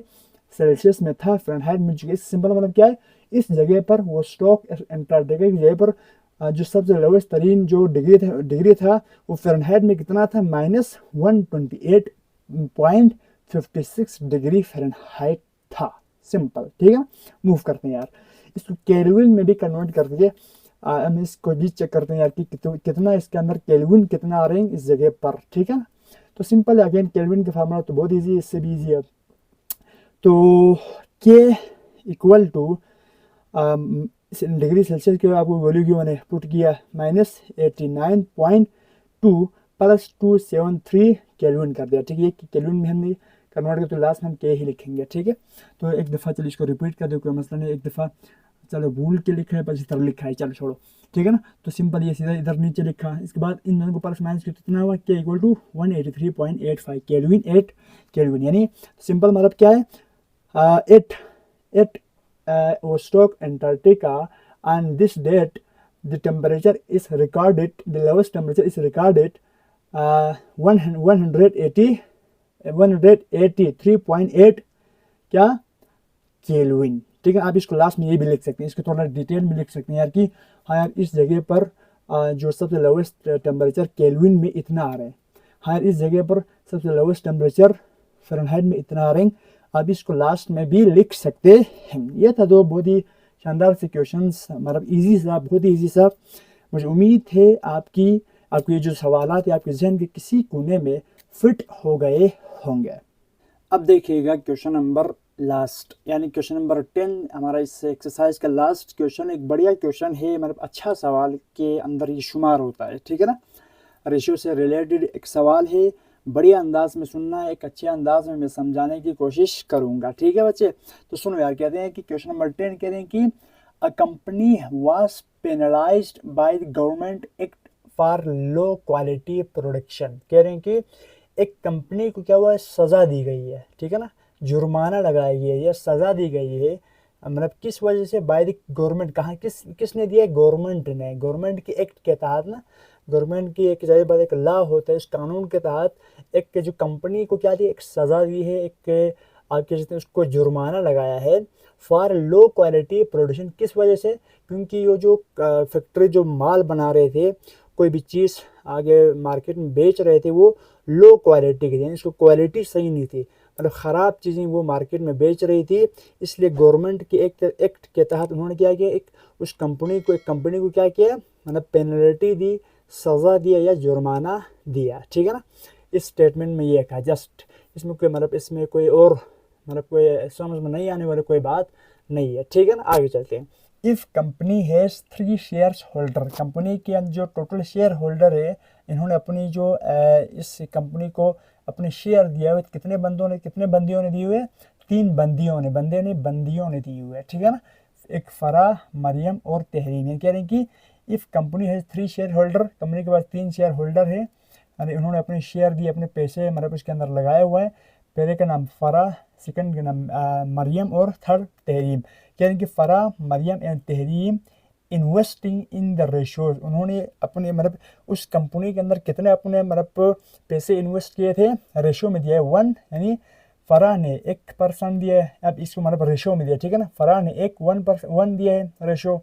सेल्सियस में था, फ़ारेनहाइट मिल चुका है। सिंपल मतलब क्या है, इस जगह पर वो स्टॉक अंटार्कटिका की जगह पर जो सबसे लोवेस्ट तरीन जो डिग्री था वो फ़ारेनहाइट में कितना था, -128.56 डिग्री फ़ारेनहाइट था, सिंपल, ठीक है। मूव करते हैं यार, इसको केल्विन में भी कन्वर्ट करके हम इसको भी चेक करते हैं यार कि कितना इसके अंदर केल्विन कितना आ रहे हैं इस जगह पर, ठीक है। तो सिंपल है, अगेन केल्विन का फार्मूला तो बहुत ईजी है, इससे भी ईजी है। तो K = डिग्री सेल्सियस के आपको वैल्यू की मैंने पुट किया -89.2 + 273 केल्विन कर दिया, ठीक है। केल्विन में हमने कन्वर्ट किया तो लास्ट में हम K ही लिखेंगे, ठीक है। तो एक दफ़ा चलो इसको रिपीट कर दो, कोई मसला नहीं, एक दफ़ा चलो भूल के लिखा है, बस इस तरह लिखा है, चलो छोड़ो, ठीक है ना। तो सिंपल ये सीधा इधर नीचे लिखा, इसके बाद इन दोनों को प्लस माइनस किया, कितना हुआ, K = 183.85 केल्विन, 8 केल्विन, यानी सिंपल मतलब क्या है, 8 Vostok Antarctica on this date the temperature is recorded, the lowest temperature is recorded 183.8 क्या, केल्विन, ठीक है। आप इसको लास्ट में ये भी लिख सकते हैं, इसको थोड़ा डिटेल में लिख सकते हैं यार कि हाँ यार इस जगह पर जो सबसे लोवेस्ट टेम्परेचर केल्विन में इतना आ रहे हैं, हाँ इस जगह पर सबसे लोवेस्ट टेम्परेचर फ़ारेनहाइट में इतना आ रहे हैं, आप इसको लास्ट में भी लिख सकते हैं। ये था दो बहुत ही शानदार से क्वेश्चंस, मतलब इजी सा, बहुत ही इजी सा। मुझे उम्मीद है आपको ये जो सवालात है आपके जहन के किसी कोने में फिट हो गए होंगे। अब देखिएगा क्वेश्चन नंबर लास्ट, यानी क्वेश्चन नंबर 10 हमारा इस एक्सरसाइज का लास्ट क्वेश्चन, एक बढ़िया क्वेश्चन है, मतलब अच्छा सवाल के अंदर ये शुमार होता है, ठीक है ना। रेशियो से रिलेटेड एक सवाल है, बढ़िया अंदाज में सुनना है, एक अच्छे अंदाज में मैं समझाने की कोशिश करूंगा, ठीक है बच्चे। तो सुनो यार, कहते हैं कि क्वेश्चन नंबर 10 कहते हैं कि a company was penalised by the government act for low quality production. कह रहे हैं कि एक कंपनी को क्या हुआ है, सज़ा दी गई है, ठीक है ना, जुर्माना लगाया गया है या सज़ा दी गई है, मतलब किस वजह से, बाय द गवर्नमेंट, कहाँ किसने दिया, गवर्नमेंट ने, गवर्नमेंट के एक्ट के तहत ना, गवर्नमेंट की एक जाहिर बात एक लॉ होता है, इस कानून के तहत एक जो कंपनी को क्या दी, एक सज़ा दी है, एक आपके जितने उसको जुर्माना लगाया है, फॉर लो क्वालिटी प्रोडक्शन। किस वजह से? क्योंकि वो जो फैक्ट्री जो माल बना रहे थे, कोई भी चीज़ आगे मार्केट में बेच रहे थे, वो लो क्वालिटी की थी, यानी उसको क्वालिटी सही नहीं थी, मतलब ख़राब चीज़ें वो मार्केट में बेच रही थी। इसलिए गवर्नमेंट के एक एक्ट के तहत उन्होंने क्या किया, एक कंपनी को क्या किया, मतलब पेनल्टी दी, सज़ा दिया या जुर्माना दिया। ठीक है ना, इस स्टेटमेंट में ये कहा। जस्ट इसमें कोई मतलब इसमें कोई और मतलब कोई समझ में नहीं आने वाली कोई बात नहीं है। ठीक है ना, आगे चलते हैं। If company has 3 shares holder, company के जो टोटल शेयर होल्डर है, इन्होंने अपनी जो इस कंपनी को अपने शेयर दिया हुए कितने बंदियों ने दिए हुए? 3 बंदियों ने, बंदे ने बंदियों ने दिए हुए। ठीक है ना, एक फराह, मरियम और तहरीम। ये कह रहे हैं कि if company has 3 share holder, company के पास 3 शेयर होल्डर है, यानी उन्होंने अपने शेयर दिए, अपने पैसे मतलब उसके अंदर लगाया हुआ है। पहले का नाम फराह, सेकंड का नाम मरियम और थर्ड तहरीम। कह रहे हैं कि Farah, Mariam and Tehreem investing in the ratios, उन्होंने अपने मतलब उस कंपनी के अंदर कितने अपने मतलब पैसे इन्वेस्ट किए थे, रेशो में दिया है 1, यानी फराह ने 1% दिया है। अब इसको मतलब रेशो में दिया, ठीक है ना, फराह ने 1 दिया है रेशो,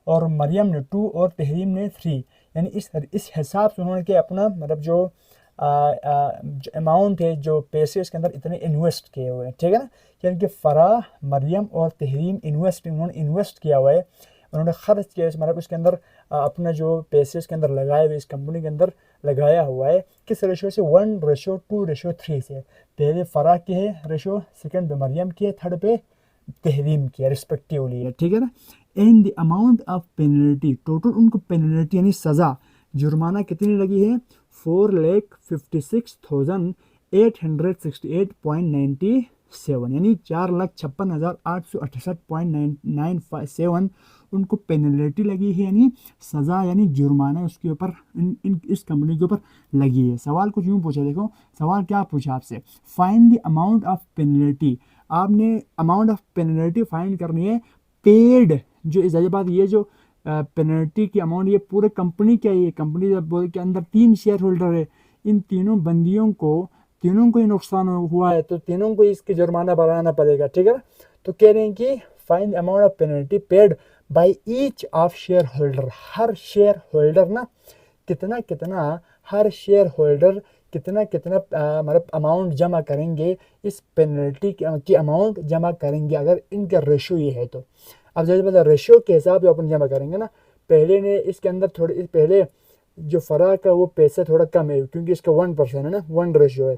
और मरियम ने 2 और तहरीम ने 3, यानी इस हिसाब से उन्होंने क्या अपना मतलब जो अमाउंट है, जो पैसे उसके अंदर इतने इन्वेस्ट किए हुए हैं। ठीक है ना, यानी कि फराह, मरियम और तहरीम उन्होंने इन्वेस्ट किया हुआ है, उन्होंने खर्च किया, मतलब उसके अंदर अपना जो पैसे उसके अंदर लगाए हुए, इस कंपनी के अंदर लगाया हुआ है। किस रेशो से? 1:2:3 से। पहले फराह की है रेशो, सेकंड पे मरियम की है, थर्ड पे तहरीम की है रिस्पेक्टिवली है। ठीक है ना, and the amount of penalty, total उनको पेनल्टी यानी सज़ा, जुर्माना कितनी लगी है? 4,56,868.97, यानी 4,56,868.997 उनको पेनल्टी लगी है, यानी सज़ा यानी जुर्माना उसके ऊपर इस कंपनी के ऊपर लगी है। सवाल कुछ यूँ पूछा, देखो सवाल क्या पूछा आपसे, find the amount of penalty. आपने अमाउंट ऑफ पेनल्टी फाइंड करनी है पेड, जो इस बात ये जो पेनल्टी की अमाउंट ये पूरे कंपनी क्या है, ये कंपनी के अंदर 3 शेयर होल्डर है, इन तीनों बंदियों को ही नुकसान हुआ है, तो तीनों को इसकी जुर्माना भराना पड़ेगा। ठीक है ना, तो कह रहे हैं कि find amount of penalty paid by each of share holder, her share holder ना कितना हर शेयर होल्डर कितना मतलब अमाउंट जमा करेंगे, इस पेनल्टी की अमाउंट जमा करेंगे अगर इनका रेशो ये है तो। अब जैसे मतलब रेशियो के हिसाब से अपन जमा करेंगे ना, पहले ने इसके अंदर पहले जो फराह का वो पैसा थोड़ा कम है, क्योंकि इसका 1% है ना, 1 रेशियो है,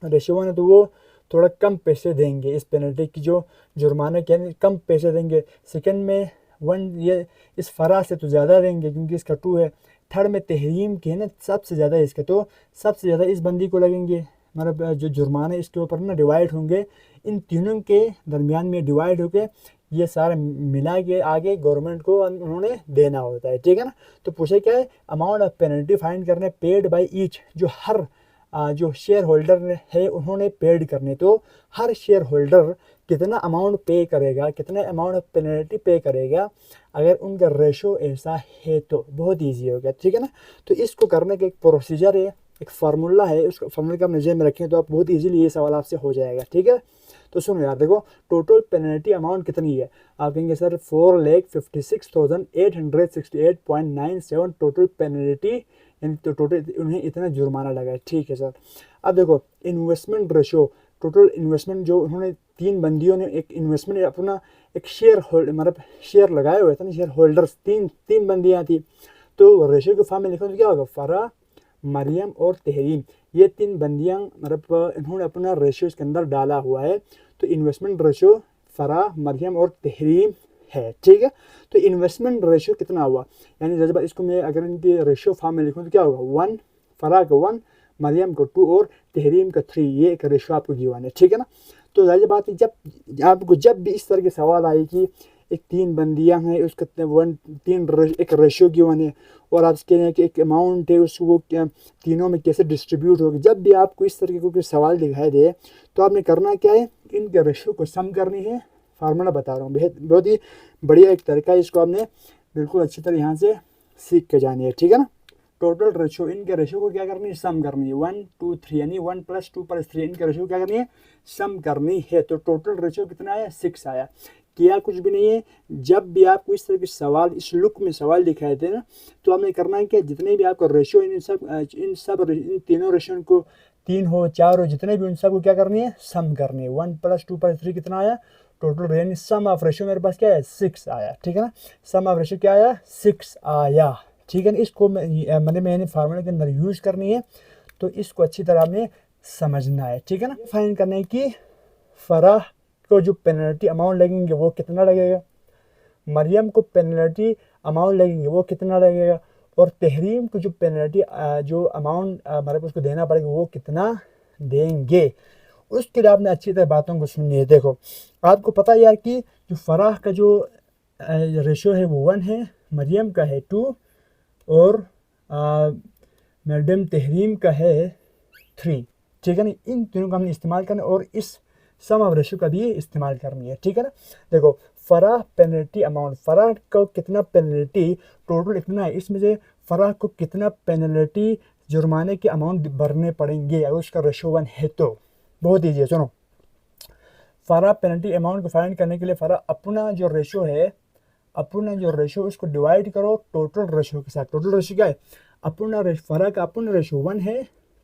रेशियो 1 है, तो वो थोड़ा कम पैसे देंगे इस पेनल्टी की, जो जुर्माने के कम पैसे देंगे। सेकंड में 1 ये इस फराह से तो ज़्यादा देंगे क्योंकि इसका 2 है। थर्ड में तहरीम के है ना, सबसे ज़्यादा इसका, तो सबसे ज़्यादा इस बंदी को लगेंगे, मतलब जो जुर्माने इसके ऊपर ना डिवाइड होंगे, इन तीनों के दरमियान में डिवाइड होके ये सारा मिला के आगे गवर्नमेंट को उन्होंने देना होता है। ठीक है ना, तो पूछे क्या है, अमाउंट ऑफ पेनल्टी फाइंड करने पेड बाय ईच, जो हर जो शेयर होल्डर है उन्होंने पेड करने, तो हर शेयर होल्डर कितना अमाउंट पे करेगा, कितना अमाउंट ऑफ पेनल्टी पे करेगा अगर उनका रेशो ऐसा है, तो बहुत ईजी हो गया। ठीक है ना, तो इसको करने का एक प्रोसीजर है, एक फार्मूला है, उस फार्मूले का आप नजर में रखें तो आप बहुत ईजीली ये सवाल आपसे हो जाएगा। ठीक है, तो सुनो यार, देखो टोटल पेनल्टी अमाउंट कितनी है, आप कहेंगे सर 4,56,868.97 टोटल पेनल्टी, यानी तो टोटल उन्हें इतना जुर्माना लगा है। ठीक है सर, अब देखो इन्वेस्टमेंट रेशो, टोटल इन्वेस्टमेंट जो उन्होंने 3 बंदियों ने एक इन्वेस्टमेंट अपना एक शेयर होल्डर मतलब शेयर लगाए हुए थे ना, शेयर होल्डर्स 3 बंदियाँ थी, तो रेशो के फॉर्म में लिखा तो क्या होगा, फराह, मरियम और तहरीम, ये 3 बंदियाँ मतलब इन्होंने अपना रेशो इसके अंदर डाला हुआ है, तो इन्वेस्टमेंट रेशो फराह, मरियम और तहरीम है। ठीक है, तो इन्वेस्टमेंट रेशो कितना हुआ, यानी जब इसको मैं अगर इनके रेशो फॉर्म में लिखूँ तो क्या होगा, 1, फराह का 1, मरियम को 2 और तहरीम का 3, ये एक रेशो आपको गिवन है। ठीक है ना, तो जाहिर बात है जब आपको जब भी इस तरह के सवाल आए कि एक 3 बंदियां हैं, उसका 3 एक रेशियो गिवन है और आप कह रहे हैं कि एक अमाउंट है, उसको तीनों में कैसे डिस्ट्रीब्यूट होगी, जब भी आपको इस तरह के कोई सवाल दिखाई दे तो आपने करना क्या है, इनके रेशियो को सम करनी है। फार्मूला बता रहा हूँ, बहुत ही बढ़िया एक तरीका है, इसको आपने बिल्कुल अच्छी तरह यहाँ से सीख के जानी है। ठीक है ना, टोटल रेशो, इनके रेशो को क्या करनी है, सम करनी है, 1 2 3, यानी 1 + 2 + 3, इनके रेशो क्या करनी है, सम करनी है। तो टोटल रेशो कितना आया, 6 आया। किया कुछ भी नहीं है। जब भी आपको इस तरह के सवाल, इस लुक में सवाल दिखाए थे ना, तो आपने करना है कि जितने भी आपका रेशियो इन तीनों रेशियो को 3 हो 4 हो जितने भी, उन सबको क्या करनी है, सम करनी है। 1 + 2 + 3 कितना आया टोटल, यानी सम ऑफ रेशियो मेरे पास क्या है 6 आया। ठीक है ना, सम ऑफ रेशियो क्या आया 6 आया। ठीक है ना, इसको मैंने फार्मूले के अंदर यूज करनी है, तो इसको अच्छी तरह आपने समझना है। ठीक है ना, फाइंड करना है कि फराह को जो पेनल्टी अमाउंट लगेंगे वो कितना लगेगा, मरियम को पेनल्टी अमाउंट लगेंगे वो कितना लगेगा, और तहरीम को जो पेनल्टी जो अमाउंट हमारे को उसको देना पड़ेगा वो कितना देंगे। उसके लिए आपने अच्छी तरह बातों को सुननी है। देखो आपको पता है यार कि जो फराह का जो रेशियो है वो 1 है, मरियम का है 2, और मैडम तहरीम का है 3। ठीक है ना, इन तीनों का हमने इस्तेमाल करना है, और इस सम ऑफ रेशियो का भी इस्तेमाल करनी है। ठीक है ना, देखो फराह पेनल्टी अमाउंट, फराह को कितना पेनल्टी टोटल इतना है, इसमें से फराह को कितना पेनल्टी जुर्माने के अमाउंट भरने पड़ेंगे अगर उसका रेशियो 1 है तो। बहुत ईजी है, सुनो। फराह पेनल्टी अमाउंट को फाइंड करने के लिए फराह अपना जो रेशियो है, अपना जो रेशियो उसको डिवाइड करो टोटल रेशियो के साथ। टोटल रेशियो क्या है, फराह का अपना रेशियो 1 है,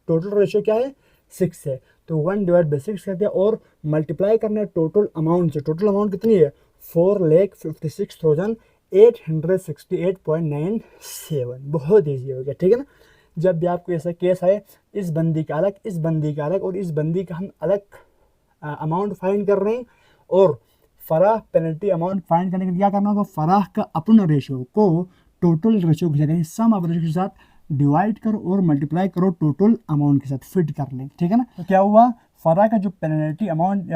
टोटल रेशियो क्या है 6 है, तो 1/6 कर दिया, और मल्टीप्लाई करना है टोटल अमाउंट से। टोटल अमाउंट कितनी है 4,56,868.97। बहुत ईजी हो गया। ठीक है ना, जब भी आपको ऐसा केस आए, इस बंदी का अलग, इस बंदी का अलग, और इस बंदी का हम अलग अमाउंट फाइंड कर रहे हैं, और फराह पेनल्टी अमाउंट फाइंड करने के लिए क्या करना होगा, फराह का अपना रेशियो को टोटल रेशियो के साथ, सम ऑफ रेशियो के साथ डिवाइड करो और मल्टीप्लाई करो टोटल अमाउंट के साथ, फिट कर लेंगे। ठीक है ना, तो क्या हुआ, फराह का जो पेनल्टी अमाउंट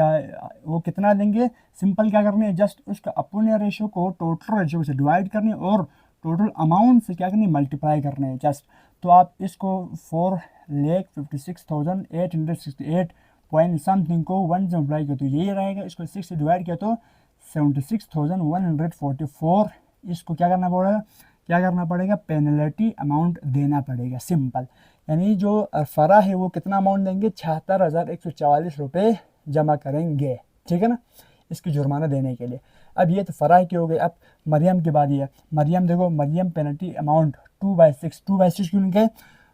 वो कितना देंगे, सिंपल क्या करनी है, जस्ट उसका अपने रेशियो को टोटल रेशियो से डिवाइड करनी है और टोटल अमाउंट से क्या करनी है, मल्टीप्लाई करने है जस्ट। तो आप इसको 4,56,868 पॉइंट समथिंग को 1 से मल्टीप्लाई किया तो यही रहेगा, इसको 6 से डिवाइड किया तो 76,144। इसको क्या करना पड़ेगा, पेनल्टी अमाउंट देना पड़ेगा, सिंपल। यानी जो फराह है वो कितना अमाउंट देंगे, 76,144 रुपये जमा करेंगे। ठीक है ना, इसकी जुर्माना देने के लिए। अब ये तो फराह की हो गई। अब मरियम के बाद ये मरियम, देखो मरियम पेनल्टी अमाउंट 2/6 क्यों लिखे,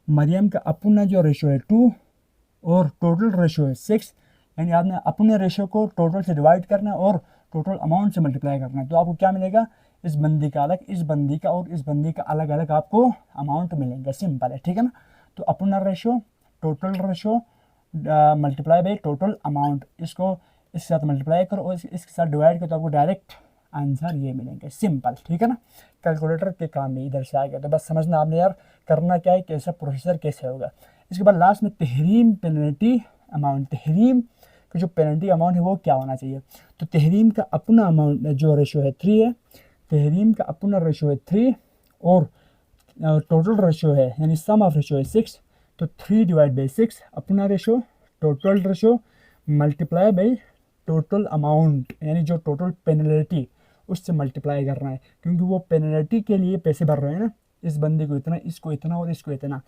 मरियम का अपना जो रेशियो है 2 और टोटल रेशियो है 6, यानी आपने अपने रेशियो को टोटल से डिवाइड करना है और टोटल अमाउंट से मल्टीप्लाई करना है, तो आपको क्या मिलेगा, इस बंदी का अलग, इस बंदी का और इस बंदी का अलग अलग आपको अमाउंट मिलेंगे, सिंपल है। ठीक है ना, तो अपना ratio, total ratio multiply by total amount, इसको इसके साथ मल्टीप्लाई करो और इसके साथ डिवाइड करो तो आपको डायरेक्ट आंसर ये मिलेंगे, सिंपल। ठीक है ना, कैलकुलेटर के काम में इधर से आ गया, तो बस समझना आपने यार करना क्या है, कैसा प्रोसीजर कैसे होगा। इसके बाद लास्ट में तहरीम पेनल्टी अमाउंट, तहरीम का जो पेनल्टी अमाउंट है वो क्या होना चाहिए, तो तहरीम का अपना अमाउंट जो रेशियो है 3 है, तहरीम का अपना रेशियो है 3 और टोटल रेशियो है यानी सम ऑफ रेशियो है 6, तो 3/6 अपना ratio, total ratio multiply by total amount, यानी जो टोटल पेनल्टी उससे मल्टीप्लाई करना है, क्योंकि वो पेनल्टी के लिए पैसे भर रहे हैं ना, इस बंदे को इतना, इसको इतना और इसको इतना।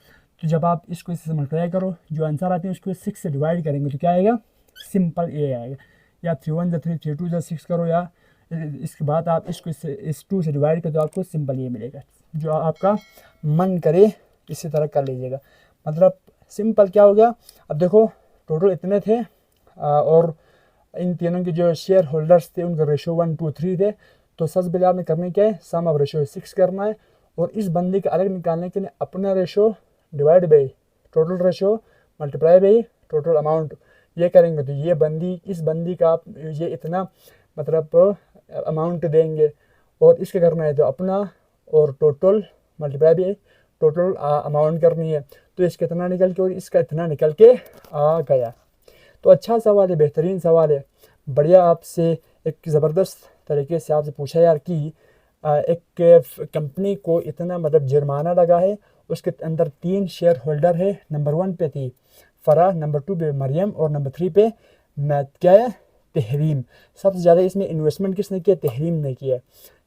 तो जब आप इसको इससे मल्टीप्लाई करो, जो आंसर आते हैं उसको 6 से डिवाइड करेंगे तो क्या आएगा, सिंपल ये आएगा, या 3 1 3 3 2 6 करो, या इसके बाद आप इसको इस 2 से डिवाइड करो तो आपको सिंपल ये मिलेगा। जो आपका मन करे इसी तरह कर लीजिएगा, मतलब सिंपल क्या हो गया। अब देखो टोटल इतने थे और इन तीनों के जो शेयर होल्डर्स थे उनका रेशियो 1 2 3 थे, तो सबसे पहले आपने करने क्या है, सम ऑफ रेशियो 6 करना है और इस बंदे का अलग निकालने के लिए अपना ratio divide by total ratio multiply by total amount, ये करेंगे तो ये बंदी, इस बंदी का आप ये इतना मतलब अमाउंट देंगे, और इसके करना है तो अपना और total multiply by total amount करनी है, तो इसका इतना निकल के और इसका इतना निकल के आ गया। तो अच्छा सवाल है, बेहतरीन सवाल है, बढ़िया। आपसे एक ज़बरदस्त तरीके से आपसे पूछा यार कि एक कंपनी को इतना मतलब जुर्माना लगा है, उसके अंदर 3 शेयर होल्डर है, नंबर 1 पे थी फराह, नंबर 2 पे मरियम और नंबर 3 पे क्या है, तहरीम। सबसे ज़्यादा इसमें इन्वेस्टमेंट किसने किया, तहरीम ने किया।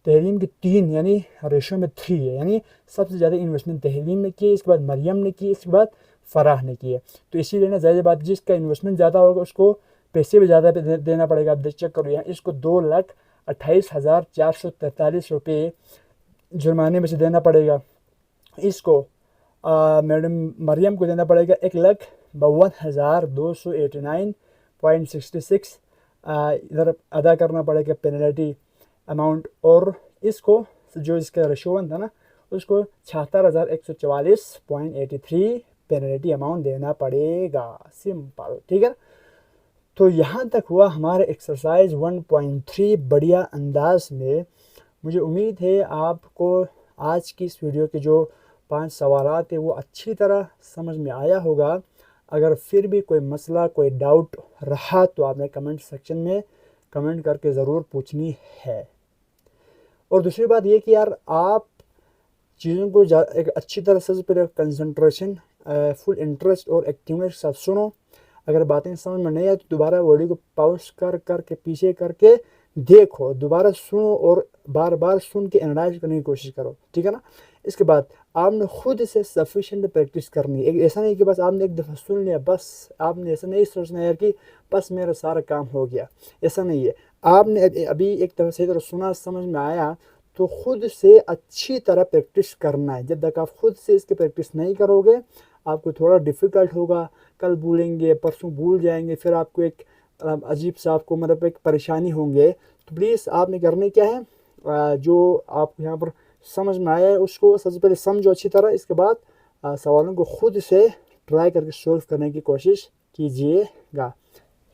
तहरीम की 3 यानी रेशो में 3 है, यानी सबसे ज़्यादा इन्वेस्टमेंट तहरीम ने की, इसके बाद मरियम ने की, इसके बाद फराह ने की है। तो इसीलिए ना ज़ाहिर बात, जिसका इन्वेस्टमेंट ज़्यादा होगा उसको पैसे भी ज़्यादा देना पड़ेगा। आप चेक करो यहाँ, इसको 2 लाख 28,443 रुपये जुर्माने में से देना पड़ेगा। इसको मैडम मरियम को देना पड़ेगा 1,52,289.66 इधर अदा करना पड़ेगा पेनल्टी अमाउंट, और इसको जो इसका रेशोवन था ना उसको 76,144.83 पेनल्टी अमाउंट देना पड़ेगा। सिंपल, ठीक है। तो यहाँ तक हुआ हमारे एक्सरसाइज 1.3 बढ़िया अंदाज में। मुझे उम्मीद है आपको आज की इस वीडियो के जो 5 सवालात थे वो अच्छी तरह समझ में आया होगा। अगर फिर भी कोई मसला, कोई डाउट रहा तो आपने कमेंट सेक्शन में कमेंट करके ज़रूर पूछनी है। और दूसरी बात ये कि यार आप चीज़ों को एक अच्छी तरह से पहले कंसंट्रेशन, फुल इंटरेस्ट और एक्टिवनेस के साथ सुनो। अगर बातें समझ में नहीं आए तो दोबारा वीडियो को पॉज करके पीछे करके देखो, दोबारा सुनो और बार बार सुन के एनालाइज करने की कोशिश करो, ठीक है ना। इसके बाद आपने खुद से सफिशिएंट प्रैक्टिस करनी है। ऐसा नहीं कि बस आपने एक दफ़ा सुन लिया, बस आपने ऐसा नहीं सोचना है कि बस मेरा सारा काम हो गया, ऐसा नहीं है। आपने अभी एक दफ़ा सही तरह सुना, समझ में आया तो खुद से अच्छी तरह प्रैक्टिस करना है। जब तक आप खुद से इसकी प्रैक्टिस नहीं करोगे आपको थोड़ा डिफ़िकल्ट होगा, कल भूलेंगे, परसों भूल जाएंगे, फिर आपको एक अजीब सा आपको मतलब एक परेशानी होंगे। तो प्लीज़ आपने करने क्या है, जो आप यहाँ पर समझ में आया है उसको सबसे पहले समझो अच्छी तरह। इसके बाद सवालों को खुद से ट्राई करके सॉल्व करने की कोशिश कीजिएगा।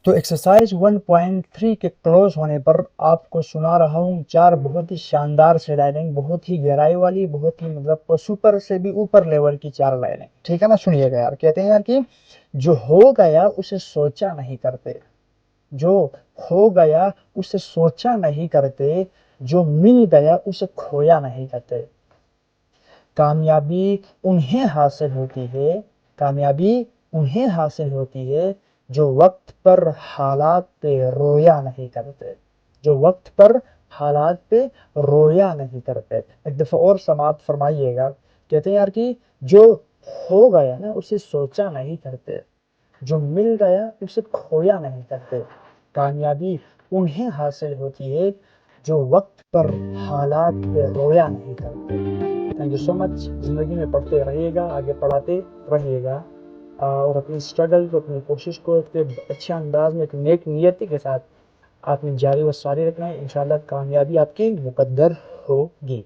तो एक्सरसाइज 1.3 के क्लोज होने पर आपको सुना रहा हूँ 4 बहुत ही शानदार से लाइनें, बहुत ही गहराई वाली, बहुत ही मतलब सुपर से भी ऊपर लेवल की 4 लाइनें, ठीक है ना। सुनिएगा यार। कहते हैं यार कि जो हो गया उसे सोचा नहीं करते, जो हो गया उसे सोचा नहीं करते, जो मिल गया उसे खोया नहीं करते। कामयाबी उन्हें हासिल होती है, कामयाबी उन्हें हासिल होती है जो वक्त पर हालात पे रोया नहीं करते, जो वक्त पर हालात पे रोया नहीं करते। एक दफ़ा और समाप्त फरमाइएगा। कहते हैं यार कि जो हो गया ना उसे सोचा नहीं करते, जो मिल गया उसे खोया नहीं करते। कामयाबी उन्हें हासिल होती है जो वक्त पर हालात पे रोया नहीं करते। Thank you so much. ज़िंदगी में पढ़ते रहिएगा, आगे पढ़ाते रहिएगा, और अपनी स्ट्रगल को, अपनी कोशिश को एक अच्छे अंदाज में, एक नेक नियति के साथ आपने जारी व सारी रखना है। इंशाल्लाह कामयाबी आपकी मुकद्दर होगी।